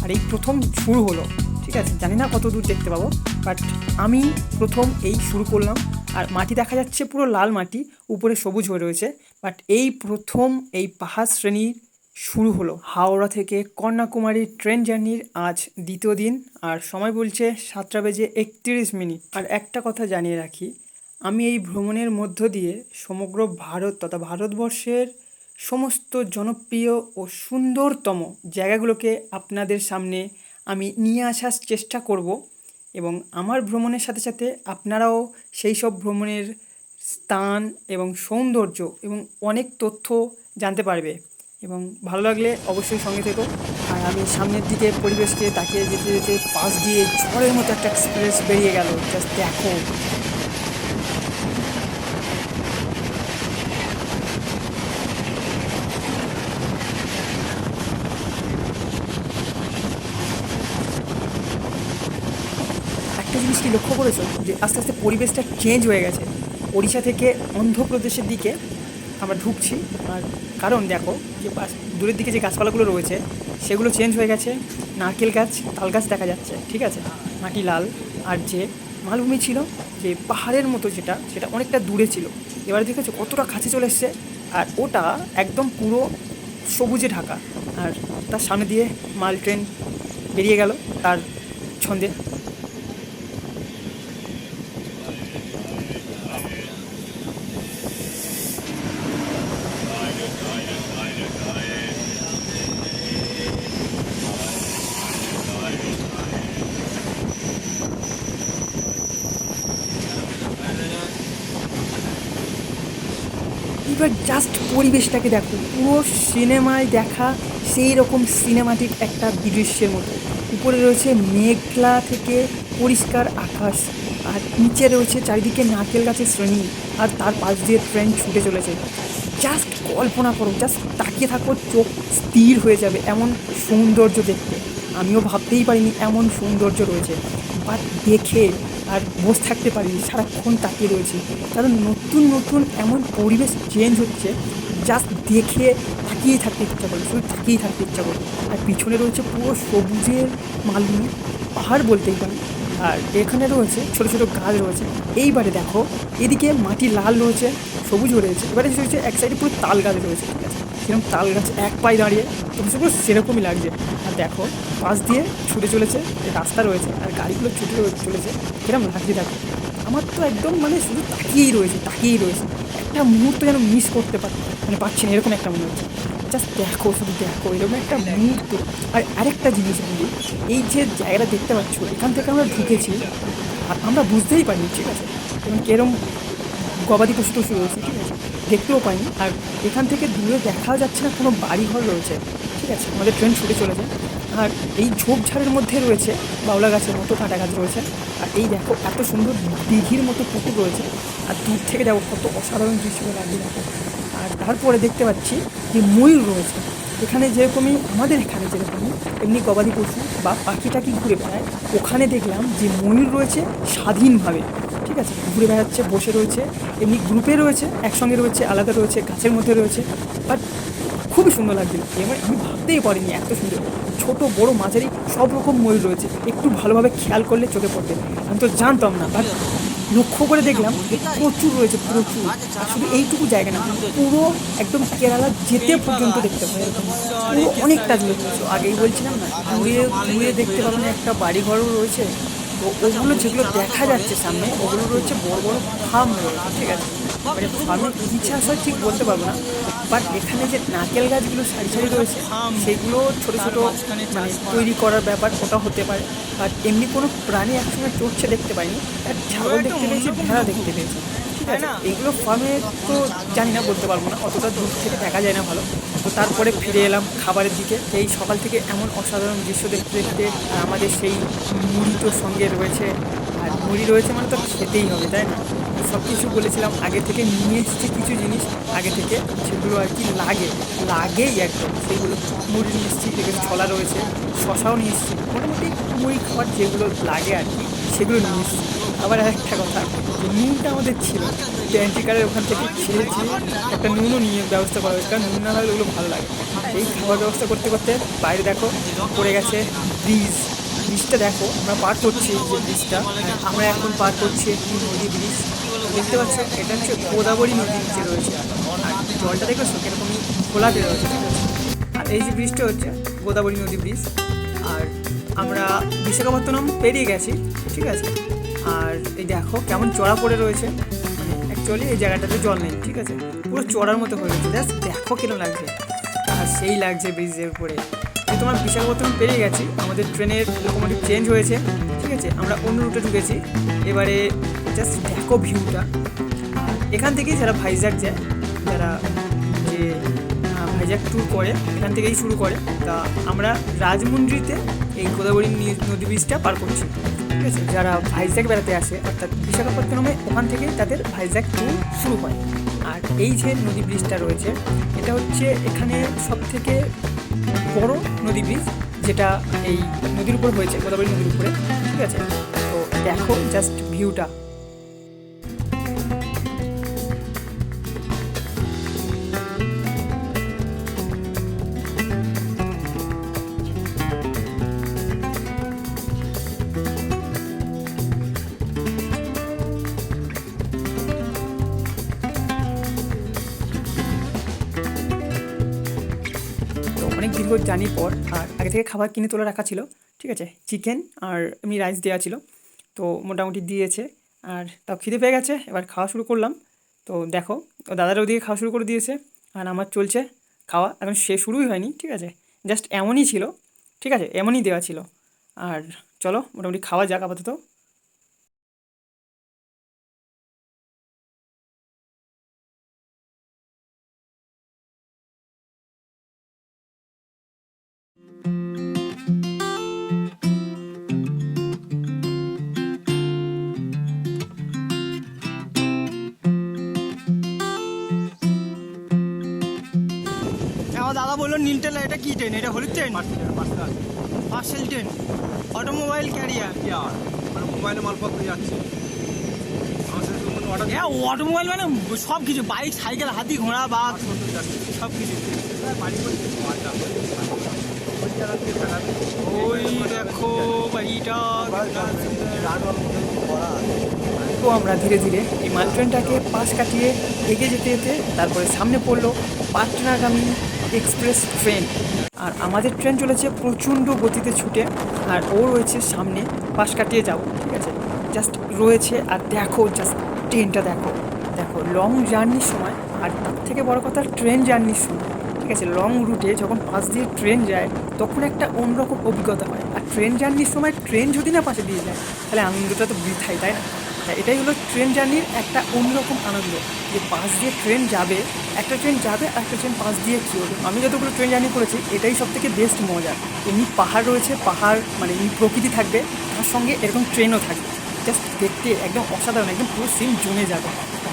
আর এই প্রথম শুরু হলো, ঠিক আছে, জানি না কত দূর দেখতে পাবো, বাট আমি প্রথম এই শুরু করলাম। আর মাটি দেখা যাচ্ছে পুরো লাল মাটি, উপরে সবুজ হয়ে রয়েছে। বাট এই প্রথম এই পাহাড় শ্রেণীর শুরু হলো। হাওড়া থেকে কন্যাকুমারী ট্রেন জার্নির আজ দ্বিতীয় দিন আর সময় বলছে 7:31। আর একটা কথা জানিয়ে রাখি, আমি এই ভ্রমণের মধ্য দিয়ে সমগ্র ভারত তথা ভারতবর্ষের সমস্ত জনপ্রিয় ও সুন্দরতম জায়গাগুলোকে আপনাদের সামনে আমি নিয়ে আসার চেষ্টা করব। এবং আমার ভ্রমণের সাথে সাথে আপনারাও সেই সব ভ্রমণের স্থান এবং সৌন্দর্য এবং অনেক তথ্য জানতে পারবে। এবং ভালো লাগলে অবশ্যই সঙ্গে থেকো। আর আমি সামনের দিকে পরিবেশকে তাকিয়ে যেতে যেতে পাশ দিয়ে ঝড়ের মতো একটা এক্সপ্রেস বেরিয়ে গেল। জাস্ট দেখো, একটা জিনিস কি লক্ষ্য করেছো যে আস্তে আস্তে পরিবেশটা চেঞ্জ হয়ে গেছে। ওড়িশা থেকে অন্ধ্রপ্রদেশের দিকে আমরা ঢুকছি। আর কারণ দেখো যে দূরের দিকে যে গাছপালাগুলো রয়েছে সেগুলো চেঞ্জ হয়ে গেছে, নারকেল গাছ, তাল গাছ দেখা যাচ্ছে, ঠিক আছে, মাটি লাল। আর যে মালভূমি ছিল, যে পাহাড়ের মতো যেটা, সেটা অনেকটা দূরে ছিল। এবারে দেখেছো কতটা কাছে চলে এসছে। আর ওটা একদম পুরো সবুজে ঢাকা। আর তার সামনে দিয়ে মাল ট্রেন বেরিয়ে গেল তার ছন্দে। এবার জাস্ট পরিবেশটাকে দেখো, পুরো সিনেমায় দেখা সেই রকম সিনেমাটিক একটা দৃশ্যের মতো। উপরে রয়েছে মেঘলা থেকে পরিষ্কার আকাশ আর নিচে রয়েছে চারিদিকে নারকেল গাছের শ্রেণী। আর তার পাশ দিয়ে ট্রেন ছুটে চলেছে। জাস্ট কল্পনা করো, জাস্ট তাকিয়ে থাকো, চোখ স্থির হয়ে যাবে এমন সৌন্দর্য দেখতে। আমিও ভাবতেই পারিনি এমন সৌন্দর্য রয়েছে। বাট দেখে আর বসে থাকতে পারিনি, সারাক্ষণ তাকিয়ে রয়েছি। কারণ নতুন নতুন এমন পরিবেশ চেঞ্জ হচ্ছে, জাস্ট দেখে তাকিয়েই থাকতে ইচ্ছা করে, শুধু তাকিয়েই থাকতে ইচ্ছা করে। আর পিছনে রয়েছে পুরো সবুজের মালভূমি, পাহাড় বলতেই পারি। আর এখানে রয়েছে ছোটো ছোটো গাছ রয়েছে। এইবারে দেখো এদিকে মাটি লাল রয়েছে, সবুজ হয়ে রয়েছে। এবারে রয়েছে এক সাইডে পুরো তাল গাছ রয়েছে, ঠিক আছে, সেরকম তাল গাছ এক পায়ে দাঁড়িয়ে, তো পুরো সেরকমই লাগছে। আর দেখো পাশ দিয়ে ছুটে চলেছে রাস্তা রয়েছে আর গাড়িগুলো ছুটে চলেছে, কিরম লাগছে দেখো। আমার তো একদম মানে শুধু তাকিয়েই রয়েছে। একটা মুহূর্ত যেন মিস করতে পারছি না, এরকম একটা মনে হচ্ছে। জাস্ট দেখো, শুধু দেখো, এরকম একটা মুহূর্ত। আর আরেকটা জিনিস বলি, এই যে জায়গাটা দেখতে পাচ্ছ, এখান থেকে আমরা ঢুকেছি আর আমরা বুঝতেই পারিনি, ঠিক আছে, এবং কিরম গবাদি পশু টশু রয়েছে, ঠিক আছে, দেখতেও পাইনি। আর এখান থেকে দূরে দেখা যাচ্ছে না কোনো বাড়িঘর রয়েছে, ঠিক আছে। আমাদের ট্রেন ছুটে চলে যায়। আর এই ঝোপঝাড়ের মধ্যে রয়েছে বাউলা গাছের মতো কাঁটা গাছ রয়েছে। আর এই দেখো এত সুন্দর দিঘির মতো পুকুর রয়েছে। আর দূর থেকে দেখো কত অসাধারণ দৃশ্য লাগছে দেখো। আর তারপরে দেখতে পাচ্ছি যে ময়ূর রয়েছে। এখানে যেরকমই আমাদের এখানে যেরকমই এমনি গবাদি পশু বা পাখি টাকি ঘুরে বেড়ায়, ওখানে দেখলাম যে ময়ূর রয়েছে স্বাধীনভাবে, ঠিক আছে, ঘুরে বেড়াচ্ছে, বসে রয়েছে, এমনি গ্রুপে রয়েছে, একসঙ্গে রয়েছে, আলাদা রয়েছে, গাছের মধ্যে রয়েছে। বাট খুবই সুন্দর লাগছিল। এবার আমি ভাবতেই পারিনি এত সুন্দর। ছোট বড় মাঝারি সব রকম ময়ূর রয়েছে, একটু ভালোভাবে খেয়াল করলে চোখে পড়বে। আমি তো জানতাম না, বাট লক্ষ্য করে দেখলাম যে প্রচুর রয়েছে, প্রচুর। আর শুধু এইটুকু জায়গা না, পুরো একদম কেরালা যেতে পর্যন্ত দেখতে পাবে এরকম পুরো অনেকটা দূরে রয়েছে। আগেই বলছিলাম না, দূরে দেখতে পাবেন একটা বাড়িঘরও রয়েছে। তো ওগুলো যেগুলো দেখা যাচ্ছে সামনে, ওগুলো রয়েছে বড় বড় ফার্ম রয়েছে, ঠিক আছে। মানে ফার্মের ইচ্ছা আসলে ঠিক বলতে পারবো না, বাট এখানে যে নারকেল গাছগুলো সারি সারি রয়েছে সেগুলো ছোটো ছোটো মানে তৈরি করার ব্যাপার, ওটা হতে পারে। আর এমনি কোনো প্রাণী একসঙ্গে চড়ছে দেখতে পাইনি। আর ছাগল দেখতে পেয়েছি, ভেড়া দেখতে পেয়েছি, ঠিক ঠিক আছে, এইগুলো ফার্মে তো জানি না, বলতে পারবো না, অতটা দূর থেকে দেখা যায় না ভালো। তো তারপরে ফিরে এলাম খাবারের দিকে। এই সকাল থেকে এমন অসাধারণ দৃশ্য দেখতে দেখতে, আর আমাদের সেই মুড়ি তো সঙ্গে রয়েছে, আর মুড়ি রয়েছে মানে তো খেতেই হবে, তাই না? সব কিছু বলেছিলাম আগে থেকে নিয়ে এসেছি কিছু জিনিস আগে থেকে, সেগুলো আর কি লাগেই একদম, সেইগুলো মুড়ি নিয়ে এসেছি, এখানে ছলা রয়েছে, শশাও নিয়ে এসেছি, মোটামুটি মুড়ি খাবার যেগুলো লাগে আর কি সেগুলো নিয়ে এসেছি। আবার আরেকটা কথা, যে নুনটা আমাদের ছিল প্যান্ট্রিকারের ওখান থেকে খেয়েছি, একটা নুনও নিয়ে ব্যবস্থা করা হয়েছে, কারণ নুন না হলে ওগুলো ভালো লাগে। এই খাবার ব্যবস্থা করতে করতে বাইরে দেখো পড়ে গেছে ব্রিজটা দেখো, আমরা পার করছি যে ব্রিজটা, আমরা এখন পার করছি একটি নদী ব্রিজ, দেখতে পাচ্ছ এটা হচ্ছে গোদাবরী নদীর নিচে রয়েছে, আর জলটা দেখেছো কিরকমই খোলাতে রয়েছে, ঠিক আছে? আর এই যে ব্রিজটা হচ্ছে গোদাবরী নদী ব্রিজ, আর আমরা বিশাখাপত্তনম পেরিয়ে গেছি, ঠিক আছে? আর এই দেখো কেমন চড়া পড়ে রয়েছে, মানে অ্যাকচুয়ালি এই জায়গাটাতে জল নেই, ঠিক আছে, পুরো চড়ার মতো হয়ে রয়েছে, জাস্ট দেখো কিরকম লাগছে, আর সেই লাগছে ব্রিজের উপরে। তো তোমার বিশাখাপত্তনম পেরিয়ে গেছি, আমাদের ট্রেনের লোকোমোটিভ চেঞ্জ হয়েছে, ঠিক আছে, আমরা অন্য রুটে ঢুকেছি। এবারে জাস্ট দেখো ভিউটা, এখান থেকেই যারা ভাইজ্যাক যায়, যারা যে ভাইজ্যাক ট্যুর করে এখান থেকেই শুরু করে, তা আমরা রাজমুন্দ্রিতে এই গোদাবরী নদী ব্রিজটা পার করছি, ঠিক আছে? যারা ভাইজ্যাক বেড়াতে আসে অর্থাৎ বিশাখাপত্তনমে, ওখান থেকেই তাদের ভাইজ্যাক ট্যুর শুরু হয়। আর এই যে নদী ব্রিজটা রয়েছে, এটা হচ্ছে এখানে সবথেকে বড় নদী ব্রিজ, যেটা এই নদীর উপর হয়েছে, গোদাবরী নদীর উপরে, ঠিক আছে? তো দেখো জাস্ট ভিউটা। অনেক দীর্ঘ জার্নির পর, আর আগে থেকে খাবার কিনে তোলা রাখা ছিল, ঠিক আছে, চিকেন আর এমনি রাইস দেওয়া ছিল, তো মোটামুটি দিয়েছে, আর তাও খিদে পেয়ে গেছে, এবার খাওয়া শুরু করলাম। তো দেখো ও দাদারা ওদিকে খাওয়া শুরু করে দিয়েছে, আর আমার চলছে খাওয়া, এখন সে শুরুই হয়নি, ঠিক আছে, জাস্ট এমনই ছিল, ঠিক আছে, এমনই দেওয়া ছিল। আর চলো মোটামুটি খাওয়া যাক আপাতত।
আমার দাদা বললো নীল ট্রেন, এটা কি ট্রেন? এটা হলুদ train, parcel train, automobile career,
মানে মোবাইলে মালপত্র যাচ্ছে।
হ্যাঁ অটোমোবাইল মানে সব কিছু, বাইক, সাইকেল, হাতি, ঘোড়া, বাস, সব কিছু। ওই দেখো বাড়িটা।
তো আমরা ধীরে ধীরে এই মাল ট্রেনটাকে পাশ কাটিয়ে এগিয়ে যেতে যেতে তারপরে সামনে পড়লো পাটনাগামী এক্সপ্রেস ট্রেন, আর আমাদের ট্রেন চলেছে প্রচণ্ড গতিতে ছুটে, আর ও রয়েছে সামনে পাশ কাটিয়ে যাও, ঠিক আছে, জাস্ট রয়েছে। আর দেখো জাস্ট ট্রেনটা দেখো, দেখো লং জার্নির সময়, আর তার থেকে বড় কথা ট্রেন জার্নির সময়, ঠিক আছে, লং রুটে যখন পাশ দিয়ে ট্রেন যায় তখন একটা অন্যরকম অভিজ্ঞতা হয়। আর ট্রেন জার্নির সময় ট্রেন যদি না পাশে দিয়ে যায় তাহলে আনন্দটা তো বৃথাই, তাই না? এটাই হলো ট্রেন জার্নির একটা অন্যরকম আনন্দ, যে পাশ দিয়ে ট্রেন যাবে, একটা ট্রেন যাবে আর একটা ট্রেন পাশ দিয়ে কী হবে। আমি যতগুলো ট্রেন জার্নি করেছি এটাই সব থেকে বেস্ট মজা। এমনি পাহাড় রয়েছে, পাহাড় মানে এমনি প্রকৃতি থাকবে, তার সঙ্গে এরকম ট্রেনও থাকবে, জাস্ট দেখতে একদম অসাধারণ, একদম পুরো সিন জমে যাবে।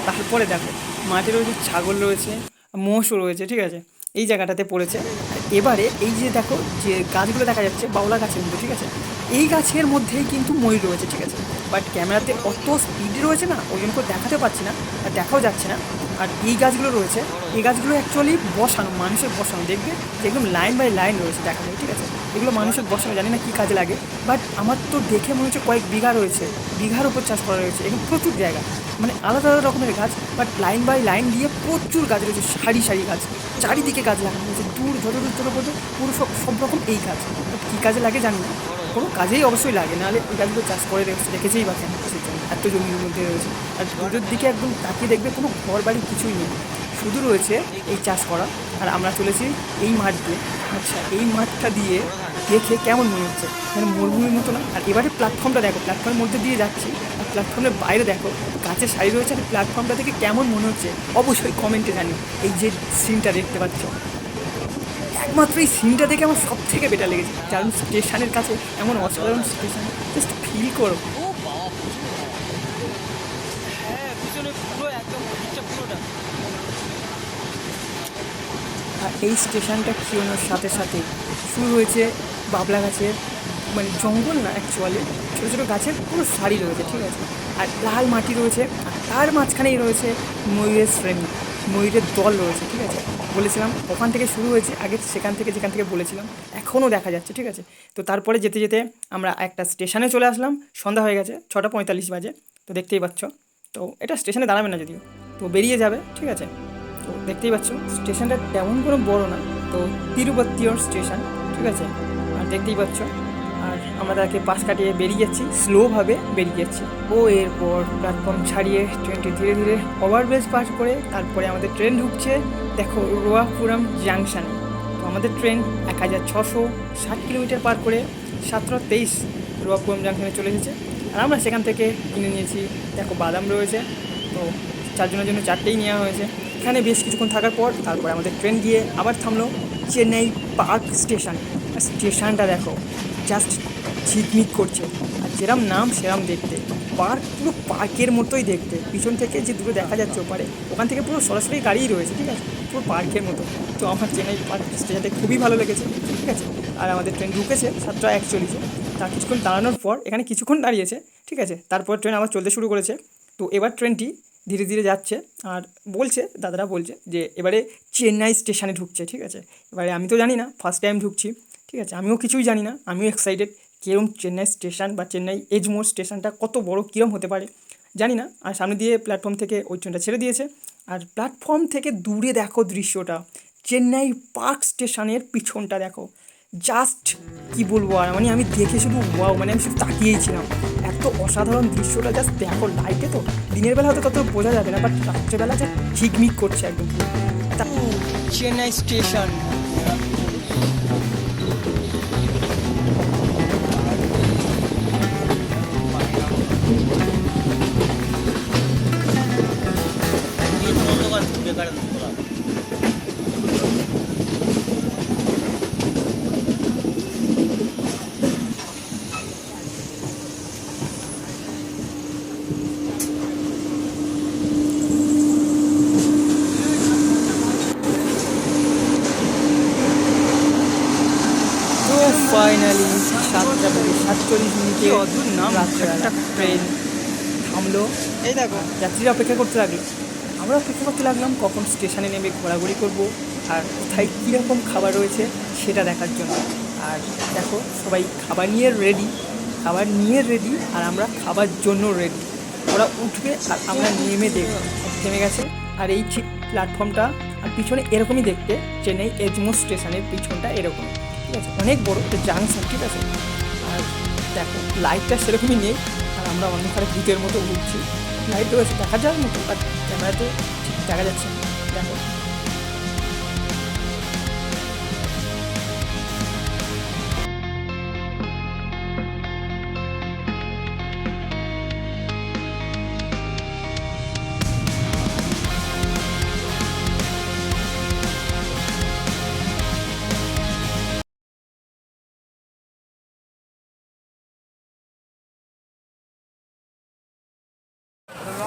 তারপরে দেখো মাঠে রয়েছে ছাগল রয়েছে, মোষও রয়েছে, ঠিক আছে, এই জায়গাটাতে পড়েছে। আর এবারে এই যে দেখো যে গাছগুলো দেখা যাচ্ছে বাউলা গাছের মধ্যে, ঠিক আছে, এই গাছের মধ্যেই কিন্তু ময়ূর রয়েছে, ঠিক আছে, বাট ক্যামেরাতে অত স্পিডে রয়েছে না, ওই জন্য করে দেখাতে পারছি না আর দেখাও যাচ্ছে না। আর এই গাছগুলো রয়েছে, এই গাছগুলো অ্যাকচুয়ালি বসানো, মানুষের বসানো, দেখবে যে একদম লাইন বাই লাইন রয়েছে দেখা যায়, ঠিক আছে, এগুলো মানুষের বসানো, জানি না কী কাজে লাগে, বাট আমার তো দেখে মনে হচ্ছে কয়েক বিঘা রয়েছে, বিঘার উপর চাষ করা রয়েছে, এখানে প্রচুর জায়গা, মানে আলাদা আলাদা রকমের গাছ, বাট লাইন বাই লাইন দিয়ে প্রচুর গাছ রয়েছে, সারি সারি গাছ, চারিদিকে গাছ লাগানো রয়েছে, দূর যত দূর চলে পড়তে পুরো সব রকম এই গাছ। বাট কী কাজে লাগে জানি না, কোনো কাজেই অবশ্যই লাগে, নাহলে এই গাছগুলো চাষ করে রেখেছেই বা কেন, সেই জন্য এত জমির মধ্যে রয়েছে। আর দূরের দিকে একদম তাকিয়ে দেখবে কোনো ঘর বাড়ি কিছুই নেই, শুধু রয়েছে এই চাষ করা। আর আমরা চলেছি এই মাঠ দিয়ে, আচ্ছা এই মাঠটা দিয়ে দেখে কেমন মনে হচ্ছে, মানে মরুভূমির মতো না? আর এবারে প্ল্যাটফর্মটা দেখো, প্ল্যাটফর্মের মধ্যে দিয়ে যাচ্ছি আর প্ল্যাটফর্মের বাইরে দেখো গাছের সারি রয়েছে, আর প্ল্যাটফর্মটা থেকে কেমন মনে হচ্ছে অবশ্যই কমেন্টে জানিও। এই যে সিনটা দেখতে পাচ্ছ, একমাত্র এই সিনটা দেখে আমার সব থেকে বেটার লেগেছে, কারণ স্টেশনের কাছে এমন অসাধারণ স্টেশন জাস্ট ফিল করো।
ও বাবা, প্রচুর হাওয়া। হ্যাঁ, পিছনে পুরো একদম ওদিকটা পুরোটা।
আর এই স্টেশনটা কিনোর সাথে সাথে শুরু হয়েছে বাবলা গাছের, মানে জঙ্গল না অ্যাকচুয়ালি, ছোটো ছোটো গাছের পুরো সারি রয়েছে, ঠিক আছে? আর লাল মাটি রয়েছে, আর তার মাঝখানেই রয়েছে ময়ূরের শ্রেণী, ময়ূরের দল রয়েছে, ঠিক আছে? বলেছিলাম ওখান থেকে শুরু হয়েছে আগে, সেখান থেকে যেখান থেকে বলেছিলাম এখনও দেখা যাচ্ছে, ঠিক আছে? তো তারপরে যেতে যেতে আমরা একটা স্টেশনে চলে আসলাম, সন্ধ্যা হয়ে গেছে, 6:45 বাজে, তো দেখতেই পাচ্ছ। তো এটা স্টেশনে দাঁড়াবে না যদিও, তো বেরিয়ে যাবে, ঠিক আছে? তো দেখতেই পাচ্ছ স্টেশনটা তেমন কোনো বড় না, তো তিরুপতিয়র স্টেশন, ঠিক আছে? আর দেখতেই পাচ্ছ, আর আমরা তাকে পাশ কাটিয়ে বেরিয়ে যাচ্ছি, স্লোভাবে বেরিয়ে যাচ্ছি। ও এরপর প্ল্যাটফর্ম ছাড়িয়ে ট্রেনটি ধীরে ধীরে ওভারব্রিজ পার করে তারপরে আমাদের ট্রেন ঢুকছে দেখো রোয়াপুরম জাংশনে। তো আমাদের ট্রেন 1660 কিলোমিটার পার করে 17:23 রোয়াপুরম জাংশনে চলে এসেছে। আর আমরা সেখান থেকে কিনে নিয়েছি দেখো বাদাম রয়েছে, তো চারজনের জন্য 4টেই নেওয়া হয়েছে। এখানে বেশ কিছুক্ষণ থাকার পর তারপরে আমাদের ট্রেন গিয়ে আবার থামলো চেন্নাই পার্ক স্টেশন। স্টেশনটা দেখো জাস্ট ঝিকমিক করছে, আর যেরম নাম সেরম দেখতে, পার্ক পুরো পার্কের মতোই দেখতে। পিছন থেকে যে দূরে দেখা যাচ্ছে ওপারে, ওখান থেকে পুরো সরাসরি গাড়িই রয়েছে, ঠিক আছে? পুরো পার্কের মতো। তো আমার চেন্নাই পার্ক স্টেশনটা খুবই ভালো লেগেছে, ঠিক আছে? আর আমাদের ট্রেন ঢুকেছে 7:41, তার কিছুক্ষণ দাঁড়ানোর পর এখানে কিছুক্ষণ দাঁড়িয়েছে, ঠিক আছে? তারপর ট্রেন আবার চলতে শুরু করেছে। তো এবার ট্রেনটি ধীরে ধীরে যাচ্ছে, আর বলছে দাদারা বলছে যে এবারে চেন্নাই স্টেশনে ঢুকছে, ঠিক আছে? এবারে আমি তো জানি না, ফার্স্ট টাইম ঢুকছি, ঠিক আছে? আমিও কিছুই জানি না, আমিও এক্সাইটেড কীরকম চেন্নাই স্টেশন বা চেন্নাই এজমোর স্টেশনটা কত বড় কীরকম হতে পারে জানি না। আর সামনে দিয়ে প্ল্যাটফর্ম থেকে ওই ট্রেনটা ছেড়ে দিয়েছে, আর প্ল্যাটফর্ম থেকে দূরে দেখো দৃশ্যটা, চেন্নাই পার্ক স্টেশনের পিছনটা দেখো, জাস্ট কি বলবো আর, মানে আমি দেখে শুধু ওয়াও, মানে আমি শুধু তাকিয়েই ছিলাম। এত অসাধারণ দৃশ্যটা জাস্ট দেখো, লাইটে তো দিনের বেলা হয়তো তত বোঝা যাবে না, বাট রাত্রেবেলা যে ঝিকমিক করছে একদম।
চেন্নাই স্টেশন।
এই অন্ধকার বেকার তোলা।
তো ফাইনালি 7:47
অদ্ভুত নাম,
রাত্রেবেলা ট্রেন থামলো,
এই দেখো
যাত্রীরা অপেক্ষা করতে লাগলো, আমরা অপেক্ষা করতে লাগলাম কখন স্টেশনে নেমে ঘোরাঘুরি করব আর কোথায় কীরকম খাবার রয়েছে সেটা দেখার জন্য। আর দেখো সবাই খাবার নিয়ে রেডি, আর আমরা খাবার জন্য রেডি। ওরা উঠবে আর আমরা নেমে দেখব, থেমে গেছে। আর এই ঠিক প্ল্যাটফর্মটা, আর পিছনে এরকমই দেখতে, চেন্নাই এজমোর স্টেশনের পিছনটা এরকম, ঠিক আছে? অনেক বড় একটা জাংশন, ঠিক আছে? আর দেখো লাইটটা সেরকমই নেই, আর আমরা অন্ধকারে ভূতের মতো ঘুরছি। লাইট রয়েছে দেখা যাওয়ার মতো, বাট ক্যামেরাতে ঠিক দেখা যাচ্ছে না। দেখো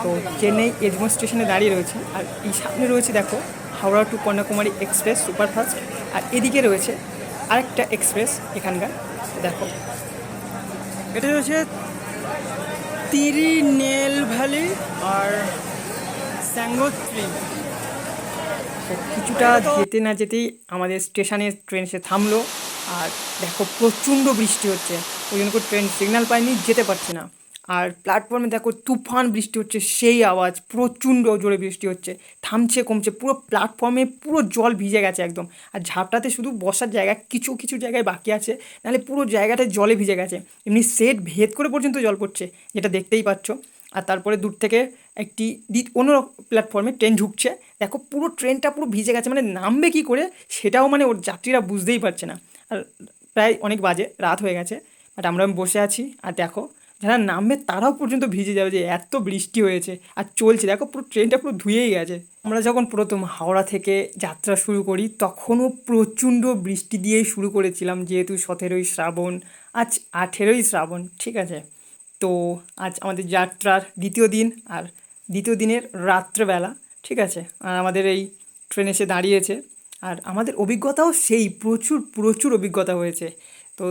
তো চেন্নাই এজমোর স্টেশনে দাঁড়িয়ে রয়েছি, আর এই সামনে রয়েছে দেখো Howrah to Kanyakumari express superfast, আর এদিকে রয়েছে আরেকটা এক্সপ্রেস এখানকার, দেখো
এটা হচ্ছে তিরুনেলভেলি আর স্যাঙ্গোত্রি।
তো কিছুটা যেতে না যেতেই আমাদের স্টেশনে ট্রেন এসে থামলো, আর দেখো প্রচণ্ড বৃষ্টি হচ্ছে, ওই জন্য করে ট্রেন সিগন্যাল পায়নি, যেতে পারছে না। আর প্ল্যাটফর্মে দেখো তুফান বৃষ্টি হচ্ছে, সেই আওয়াজ, প্রচণ্ড জোরে বৃষ্টি হচ্ছে, থামছে কমছে, পুরো প্ল্যাটফর্মে পুরো জল ভিজে গেছে একদম। আর ঝাপটাতে শুধু বসার জায়গা কিছু কিছু জায়গায় বাকি আছে, নাহলে পুরো জায়গাটা জলে ভিজে গেছে, এমনি সেট ভেদ করে পর্যন্ত জল পড়ছে, যেটা দেখতেই পাচ্ছ। আর তারপরে দূর থেকে একটি অন্য প্ল্যাটফর্মে ট্রেন ঢুকছে, দেখো পুরো ট্রেনটা পুরো ভিজে গেছে, মানে নামবে কী করে সেটাও মানে ওর যাত্রীরা বুঝতেই পারছে না। আর প্রায় অনেক বাজে, রাত হয়ে গেছে, বাট আমরা বসে আছি। আর দেখো যারা নামবে তারাও পর্যন্ত ভিজে যাবে, যে এত বৃষ্টি হয়েছে আর চলছে, দেখো পুরো ট্রেনটা পুরো ধুয়েই গেছে। আমরা যখন প্রথম হাওড়া থেকে যাত্রা শুরু করি তখনও প্রচণ্ড বৃষ্টি দিয়েই শুরু করেছিলাম, যেহেতু 17ই শ্রাবণ, আজ 18ই শ্রাবণ, ঠিক আছে। তো আজ আমাদের যাত্রার দ্বিতীয় দিন, আর দ্বিতীয় দিনের রাত্রেবেলা, ঠিক আছে। আর আমাদের এই ট্রেন এসে দাঁড়িয়েছে, আর আমাদের অভিজ্ঞতাও সেই প্রচুর প্রচুর অভিজ্ঞতা হয়েছে। তো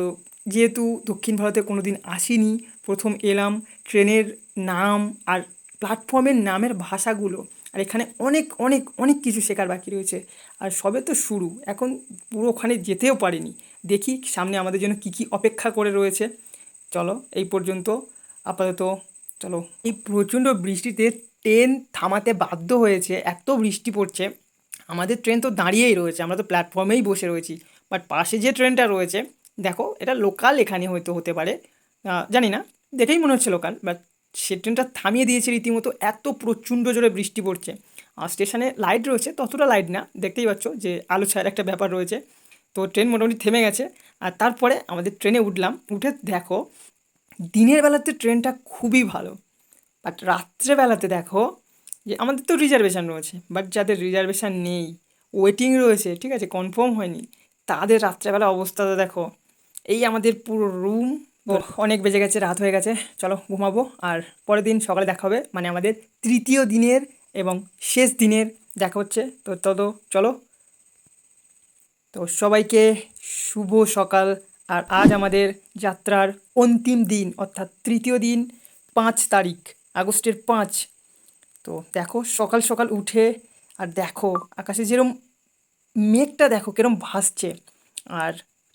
যেহেতু দক্ষিণ ভারতে কোনো দিন আসিনি, প্রথম এলাম, ট্রেনের নাম আর প্ল্যাটফর্মের নামের ভাষাগুলো, আর এখানে অনেক অনেক অনেক কিছু শেখার বাকি রয়েছে। আর সবে তো শুরু, এখন পুরো ওখানে যেতেও পারিনি, দেখি সামনে আমাদের জন্য কী কী অপেক্ষা করে রয়েছে। চলো এই পর্যন্ত আপাতত, চলো। এই প্রচণ্ড বৃষ্টিতে ট্রেন থামাতে বাধ্য হয়েছে, এত বৃষ্টি পড়ছে। আমাদের ট্রেন তো দাঁড়িয়েই রয়েছে, আমরা তো প্ল্যাটফর্মেই বসে রয়েছি, বাট পাশে যে ট্রেনটা রয়েছে দেখো, এটা লোকাল এখানে হয়তো হতে পারে, জানি না, দেখেই মনে হচ্ছে লোকাল, বাট সে ট্রেনটা থামিয়ে দিয়েছে রীতিমতো, এত প্রচণ্ড জোরে বৃষ্টি পড়ছে। আর স্টেশনে লাইট রয়েছে, ততটা লাইট না, দেখতেই পাচ্ছ যে আলো ছায়ার একটা ব্যাপার রয়েছে। তো ট্রেন মোটামুটি থেমে গেছে, আর তারপরে আমাদের ট্রেনে উঠলাম। উঠে দেখো দিনের বেলাতে ট্রেনটা খুবই ভালো, বাট রাত্রেবেলাতে দেখো যে আমাদের তো রিজার্ভেশন রয়েছে, বাট যাদের রিজার্ভেশন নেই, ওয়েটিং রয়েছে, ঠিক আছে, কনফার্ম হয়নি, তাদের রাত্রেবেলা অবস্থাটা দেখো। এই আমাদের পুরো রুম, অনেক বেজে গেছে, রাত হয়ে গেছে, চলো ঘুমাবো। আর পরের দিন সকালে দেখা হবে, মানে আমাদের তৃতীয় দিনের এবং শেষ দিনের দেখা হচ্ছে। তো চলো। তো সবাইকে শুভ সকাল। আর আজ আমাদের যাত্রার অন্তিম দিন, অর্থাৎ তৃতীয় দিন, 5 তারিখ, আগস্টের 5। তো দেখো সকাল সকাল উঠে, আর দেখো আকাশে যেরম মেঘটা দেখো কিরম ভাসছে, আর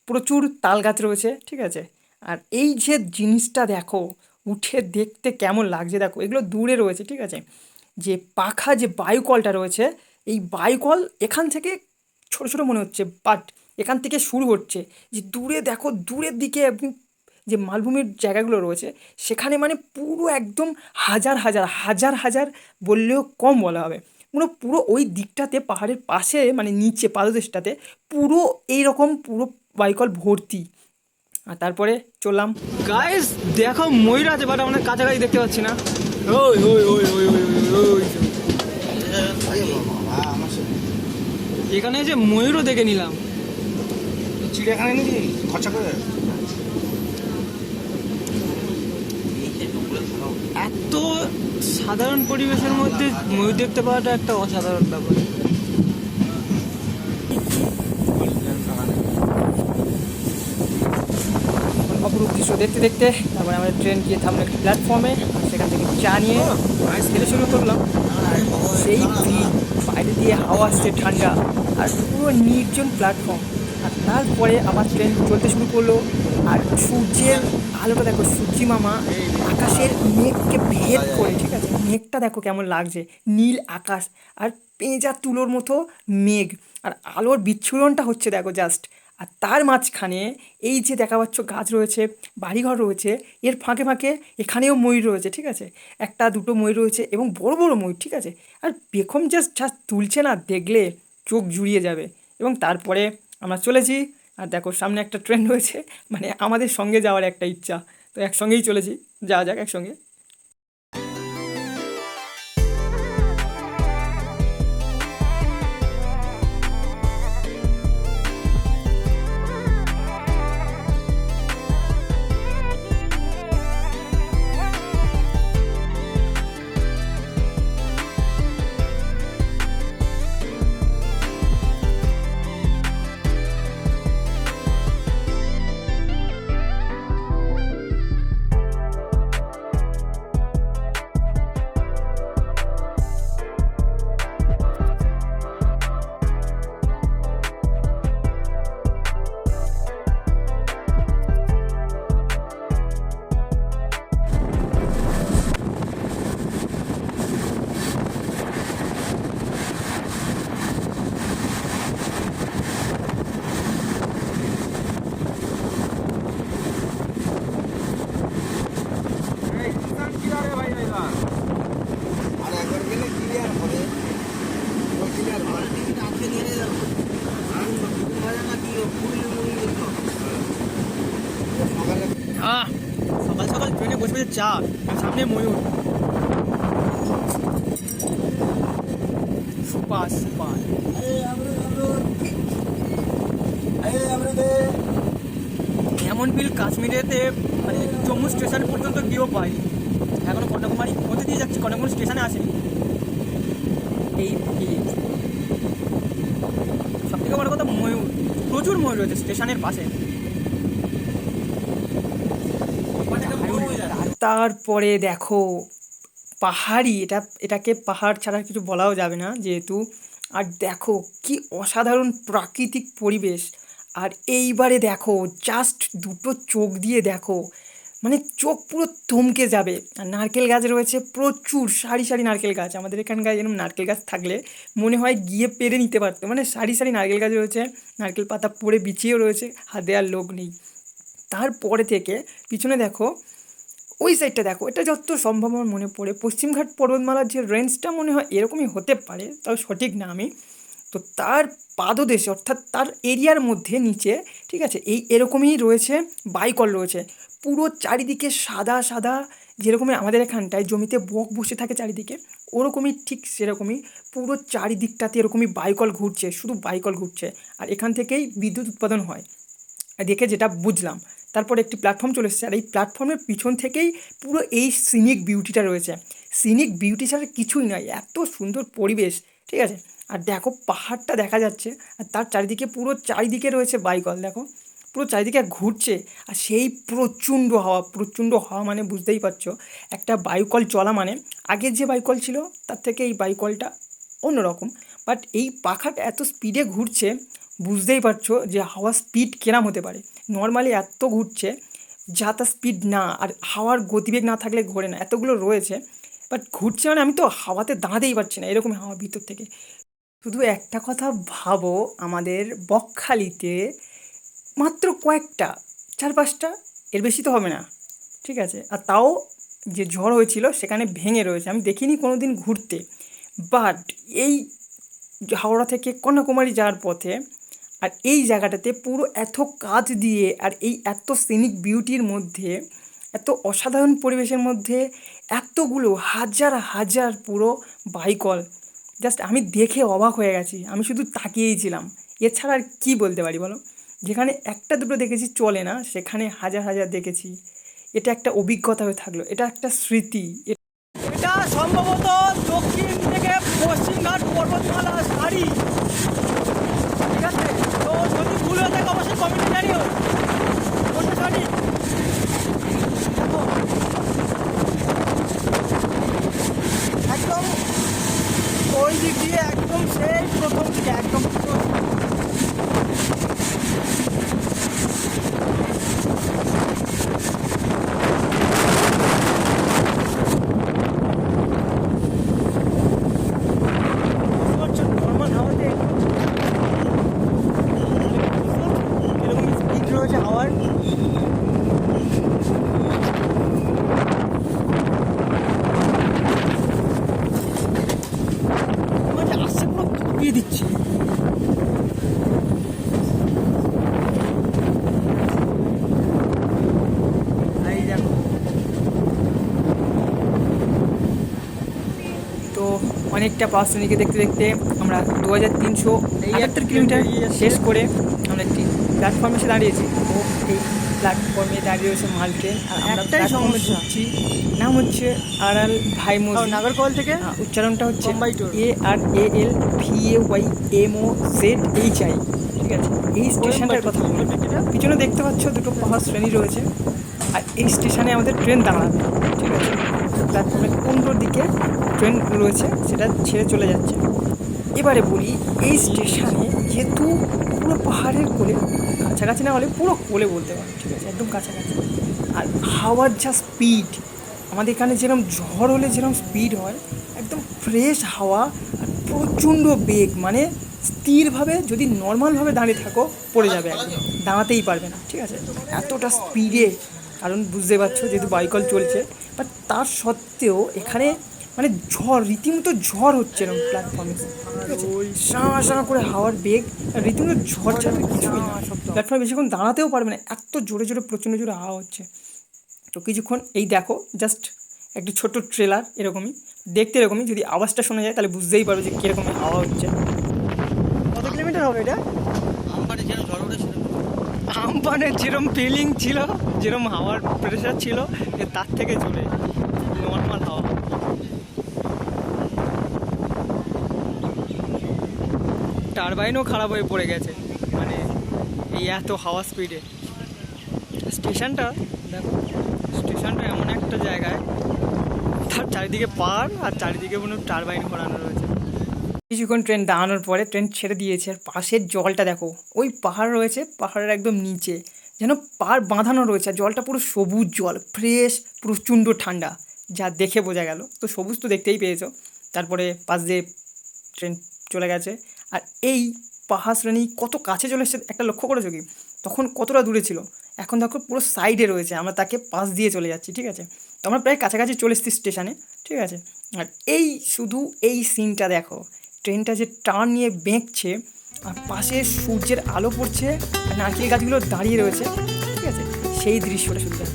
প্রচুর তাল গাছ রয়েছে, ঠিক আছে। আর এই যে জিনিসটা দেখো, উঠে দেখতে কেমন লাগছে দেখো, এগুলো দূরে রয়েছে, ঠিক আছে। যে পাখা, যে বায়ুকলটা রয়েছে, এই বায়ুকল এখান থেকে ছোটো ছোটো মনে হচ্ছে, বাট এখান থেকে শুরু হচ্ছে, যে দূরে দেখো, দূরের দিকে একদম যে মালভূমির জায়গাগুলো রয়েছে সেখানে, মানে পুরো একদম হাজার হাজার হাজার হাজার বললেও কম বলা হবে, পুরো ওই দিকটাতে পাহাড়ের পাশে, মানে নিচে পাদদেশটাতে পুরো এইরকম পুরো বায়ুকল ভর্তি। আর তারপরে চললাম।
গাইস দেখো ময়ূর আছে, বাট আমাদের কাছাকাছি দেখতে পাচ্ছি না। ওই ওই ওই ওই ওই ওই ওই এখানে যে ময়ূরও দেখে নিলাম।
চিড়িয়াখানায় নাকি খরচা করে
এত সাধারণ পরিবেশের মধ্যে ময়ূর দেখতে পাওয়াটা একটা অসাধারণ ব্যাপার।
অপরূপ দৃশ্য দেখতে দেখতে তারপরে আমাদের ট্রেন গিয়ে থামলো একটি প্ল্যাটফর্মে, সেখান থেকে চা নিয়ে খেতে শুরু করলাম। আর সেই দিন বাইরে দিয়ে হাওয়া আসছে ঠান্ডা, আর পুরো নির্জন প্ল্যাটফর্ম। আর তারপরে আবার ট্রেন চলতে শুরু করলো, আর সূর্যের আলোটা দেখো, সূর্যি মামা আকাশের মেঘকে ভেদ করে, ঠিক আছে, মেঘটা দেখো কেমন লাগছে, নীল আকাশ আর পেঁজা তুলোর মতো মেঘ, আর আলোর বিচ্ছুরণটা হচ্ছে দেখো জাস্ট। আর তার মাঝখানে এই যে দেখা পাচ্ছ গাছ রয়েছে, বাড়িঘর রয়েছে, এর ফাঁকে ফাঁকে এখানেও ময়ূর রয়েছে, ঠিক আছে, একটা দুটো ময়ূর রয়েছে এবং বড় বড় ময়ূর, ঠিক আছে। আর পেখম জাস্ট তুলছে না, দেখলে চোখ জুড়িয়ে যাবে। এবং তারপরে আমরা চলেছি, আর দেখো সামনে একটা ট্রেন রয়েছে, মানে আমাদের সঙ্গে যাওয়ার একটা ইচ্ছা, তো একসঙ্গেই চলেছি, যাওয়া যাক একসঙ্গে। ট্রেনে বসে বসে চা, আর সামনে ময়ূর। Super super. এমন ফিল কাশ্মীরেতে মানে জম্মু স্টেশন পর্যন্ত গিয়েও পাই। এখনো কন্যাকুমারী মধ্যে দিয়ে যাচ্ছি, কন্যাকুমারী স্টেশনে আসেনি। এই সব থেকে বড় কথা ময়ূর, প্রচুর ময়ূর রয়েছে স্টেশনের পাশে। তারপরে দেখো পাহাড়ি, এটাকে পাহাড় ছাড়া কিছু বলাও যাবে না যেহেতু। আর দেখো কি অসাধারণ প্রাকৃতিক পরিবেশ। আর এইবারে দেখো জাস্ট দুটো চোখ দিয়ে দেখো, মানে চোখ পুরো থমকে যাবে। আর নারকেল গাছ রয়েছে প্রচুর, সারি সারি নারকেল গাছ। আমাদের এখানকার যেরকম নারকেল গাছ থাকলে মনে হয় গিয়ে পেরে নিতে পারতো, মানে সারি সারি নারকেল গাছ রয়েছে, নারকেল পাতা পড়ে বিছিয়েও রয়েছে, হাত দেওয়ার লোক নেই। তারপরে থেকে পিছনে দেখো, ওই সাইডটা দেখো, এটা যত সম্ভব আমার মনে পড়ে পশ্চিমঘাট পর্বতমালার যে রেঞ্জটা মনে হয় এরকমই হতে পারে, তাও সঠিক না আমি। তো তার পাদদেশে অর্থাৎ তার এরিয়ার মধ্যে নিচে, ঠিক আছে, এরকমই রয়েছে বাইকল রয়েছে পুরো চারিদিকে সাদা সাদা। যেরকমই আমাদের এখানটায় জমিতে বক বসে থাকে চারিদিকে, ওরকমই ঠিক সেরকমই পুরো চারিদিকটাতে এরকমই বাইকল ঘুরছে, শুধু বাইকল ঘুরছে। আর এখান থেকেই বিদ্যুৎ উৎপাদন হয় দেখে যেটা বুঝলাম। তারপর একটি প্ল্যাটফর্ম চলে এসেছে, আর এই প্ল্যাটফর্মের পিছন থেকেই পুরো এই সিনিক বিউটিটা রয়েছে। সিনিক বিউটি ছাড়া কিছুই নয়, এত সুন্দর পরিবেশ, ঠিক আছে। আর দেখো পাহাড়টা দেখা যাচ্ছে, আর তার চারিদিকে পুরো চারিদিকে রয়েছে বাইকল, দেখো পুরো চারিদিকে ঘুরছে। আর সেই প্রচণ্ড হাওয়া, প্রচণ্ড হাওয়া মানে বুঝতেই পারছো একটা বায়ুকল চলা মানে, আগের যে বাইকল ছিল তার থেকে এই বাইকলটা অন্যরকম। বাট এই পাখাটা এত স্পিডে ঘুরছে, বুঝতেই পারছো যে হাওয়ার স্পিড কেরাম হতে পারে। নর্মালি এত ঘুরছে যা তা স্পিড না, আর হাওয়ার গতিবেগ না থাকলে ঘোরে না, এতগুলো রয়েছে। বাট ঘুরছে মানে আমি তো হাওয়াতে দাঁড়াতেই পারছি না, এরকম হাওয়া ভিতর থেকে। শুধু একটা কথা ভাবো, আমাদের বকখালিতে মাত্র কয়েকটা, 4-5টা, এর বেশি তো হবে না, ঠিক আছে। আর তাও যে ঝড় হয়েছিল সেখানে ভেঙে রয়েছে, আমি দেখিনি কোনো দিন ঘুরতে। বাট এই হাওড়া থেকে কন্যাকুমারী যাওয়ার পথে আর এই জায়গাটাতে পুরো এত কাজ দিয়ে, আর এই এত সিনিক বিউটির মধ্যে, এত অসাধারণ পরিবেশের মধ্যে এতগুলো হাজার হাজার পুরো বাইকল, জাস্ট আমি দেখে অবাক হয়ে গেছি। আমি শুধু তাকিয়েই ছিলাম, এছাড়া আর কী বলতে পারি বলো। যেখানে একটা দুটো দেখেছি চলে না, সেখানে হাজার হাজার দেখেছি। এটা একটা অভিজ্ঞতা হয়ে থাকলো, এটা একটা স্মৃতি।
এটা সম্ভবত দক্ষিণ থেকে পশ্চিমঘাট পর্বতমালা সারি, ঠিক আছে। তো যদি ভুল হয়ে থাকে অবশ্যই কমেন্টে জানিও কোনটা সঠিক। দেখো একদম ওই দিক দিয়ে একদম সেই প্রথম দিকে একদম নর্মাল হাওয়াতে এরকম স্পিড রয়েছে হাওয়ার। মানে আসছে পুরো কাঁপিয়ে দিচ্ছে। এই দেখো
তো অনেকটা পার্সোনালিকে দেখতে দেখতে আমরা 2378 কিলোমিটার শেষ করে আমরা একটি প্ল্যাটফর্মে এসে দাঁড়িয়েছি। ও এই প্ল্যাটফর্মে দাঁড়িয়ে রয়েছে মাল ট্রেন, আর আমরা
একটাই
প্ল্যাটফর্মে
সমস্যা।
ঢুকছি। নাম হচ্ছে আড়াল ভাই
আর
মসজিদ।
নাগরকোয়েল থেকে
উচ্চারণটা হচ্ছে
কোম্বাইটুর।
ARALVAYMOZHI, ঠিক আছে। এই স্টেশনটার কথা বলি। পিছনে দেখতে পাচ্ছ দুটো পাহাড় শ্রেণী রয়েছে, আর এই স্টেশনে আমাদের ট্রেন দাঁড়াবে, ঠিক আছে। প্ল্যাটফর্মের কোনটো দিকে ট্রেন রয়েছে সেটা ছেড়ে চলে যাচ্ছে। এবারে বলি, এই স্টেশনে যেহেতু পুরো পাহাড়ের কোলে, কাছাকাছি না হলে পুরো কোলে বলতে পারো, ঠিক আছে, একদম কাছাকাছি। আর হাওয়ার যা স্পিড, আমাদের এখানে যেরকম ঝড় হলে যেরকম স্পিড হয়, একদম ফ্রেশ হাওয়া আর প্রচণ্ড বেগ, মানে স্থিরভাবে যদি নর্মালভাবে দাঁড়িয়ে থাকো পড়ে যাবে, একদম দাঁড়াতেই পারবে না, ঠিক আছে, এতটা স্পিডে। কারণ বুঝতে পারছো যেহেতু বাইকল চলছে, বাট তার সত্ত্বেও এখানে মানে ঝড়, রীতিমতো ঝড় হচ্ছে এরকম প্ল্যাটফর্মে, ঠিক আছে, সাঁ সাঁ করে হাওয়ার বেগ, আর রীতিমতো ঝড় ছাড়া কিছুই না। প্ল্যাটফর্মে বেশিক্ষণ দাঁড়াতেও পারবে না, এত জোরে জোরে প্রচণ্ড জোরে হাওয়া হচ্ছে। তো কিছুক্ষণ এই দেখো জাস্ট একটি ছোট্ট ট্রেলার এরকমই দেখতে, এরকমই। যদি আওয়াজটা শোনা যায় তাহলে বুঝতেই পারবে যে কীরকম হাওয়া হচ্ছে।
কত কিলোমিটার হবে এটা?
আমপানের যেরকম ফিলিং ছিল, যেরকম হাওয়ার প্রেশার ছিল, তার থেকে চলে নর্মাল হাওয়া। টারবাইনও খারাপ হয়ে পড়ে গেছে, মানে এই এত হাওয়া স্পিডে। স্টেশনটা দেখো, স্টেশনটা এমন একটা জায়গায়, তার চারিদিকে পাহাড় আর চারিদিকে কোনো টারবাইন ঘোরানো রয়েছে।
কিছুক্ষণ ট্রেন দাঁড়ানোর পরে ট্রেন ছেড়ে দিয়েছে, আর পাশের জলটা দেখো, ওই পাহাড় রয়েছে, পাহাড়ের একদম নিচে যেন পাহাড় বাঁধানো রয়েছে, আর জলটা পুরো সবুজ জল, ফ্রেশ, প্রচণ্ড ঠান্ডা, যা দেখে বোঝা গেল। তো সবুজ তো দেখতেই পেয়েছো। তারপরে পাশ দিয়ে ট্রেন চলে গেছে, আর এই পাহাড় শ্রেণী কত কাছে চলে এসেছে একটা লক্ষ্য করেছো কি? তখন কতটা দূরে ছিল, এখন দেখো পুরো সাইডে রয়েছে, আমরা তাকে পাশ দিয়ে চলে যাচ্ছি, ঠিক আছে। তো আমরা প্রায় কাছাকাছি চলে এসেছি স্টেশনে, ঠিক আছে। আর এই শুধু এই সিনটা দেখো, ট্রেনটা যে টার্ন নিয়ে বেঁকছে, আর পাশে সূর্যের আলো পড়ছে, আর নারকেল গাছগুলো দাঁড়িয়ে রয়েছে, ঠিক আছে। সেই দৃশ্যটা শুধু দেখো।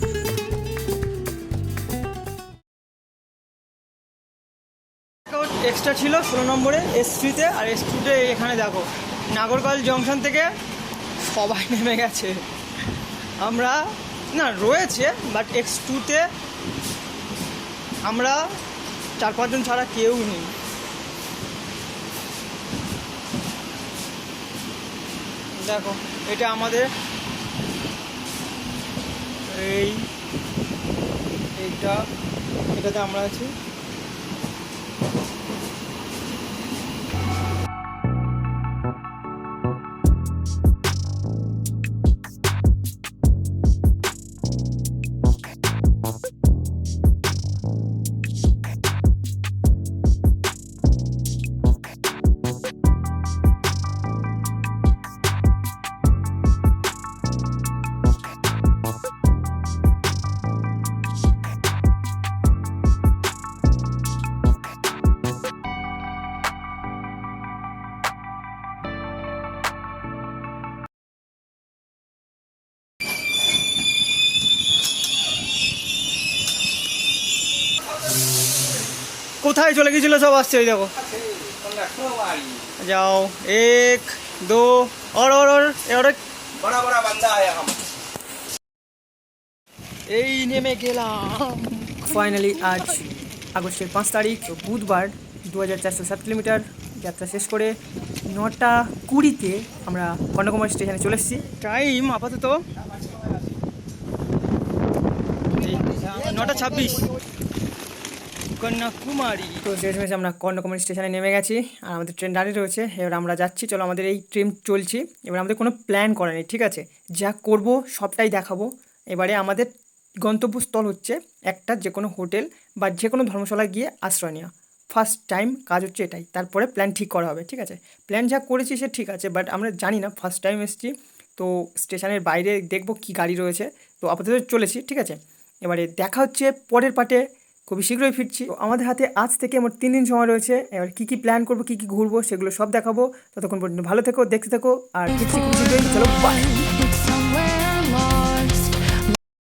এক্সট্রা ছিল 16 নম্বরে S3-তে, আর S2-তে এখানে দেখো নাগরকোয়েল জংশন থেকে সবাই নেমে গেছে। আমরা না রয়েছে, বাট X2-তে আমরা 4-5 জন ছাড়া কেউ নেই। দেখো এটা আমাদের এটাতে আমরা আছি। কোথায় চলে গেছিল সব, আসছে ওই দেখো। যাও 1 2 और
बड़ा बड़ा बंदा आया हम।
এই নেমে গেলাম।
ফাইনালি আজ আগস্টের 5 তারিখ, বুধবার, 2407 কিলোমিটার যাত্রা শেষ করে 9টা 20-তে আমরা কন্যাকুমারী স্টেশনে চলে এসেছি।
টাইম আপাতত 9:26, কন্যাকুমারী।
তো শেষমেশ আমরা কন্যাকুমারী স্টেশনে নেমে গেছি, আর আমাদের ট্রেন দাঁড়িয়ে রয়েছে। এবার আমরা যাচ্ছি, চলো আমাদের এই ট্রেন চলছি। এবার আমাদের কোনো প্ল্যান করা নেই, ঠিক আছে। যা করব সবটাই দেখাবো। এবারে আমাদের গন্তব্যস্থল হচ্ছে একটা যে কোনো হোটেল বা যে কোনো ধর্মশালায় গিয়ে আশ্রয় নেওয়া। ফার্স্ট টাইম কাজ হচ্ছে এটাই, তারপরে প্ল্যান ঠিক করা হবে, ঠিক আছে। প্ল্যান যা করেছি সে ঠিক আছে, বাট আমরা জানি না, ফার্স্ট টাইম এসেছি। তো স্টেশনের বাইরে দেখবো কি গাড়ি রয়েছে। তো আপাতত চলেছি, ঠিক আছে। এবারে দেখা হচ্ছে পরের পার্টে, খুবই শীঘ্রই ফিরছি। তো আমাদের হাতে আজ থেকে মোট 3 দিন সময় রয়েছে। এবার কী কী প্ল্যান করবো, কী কী ঘুরবো, সেগুলো সব দেখাবো। ততক্ষণ পর্যন্ত ভালো থেকো, দেখতে থেকো, আর ফিরছি খুব শীঘ্রই। চলো বাই।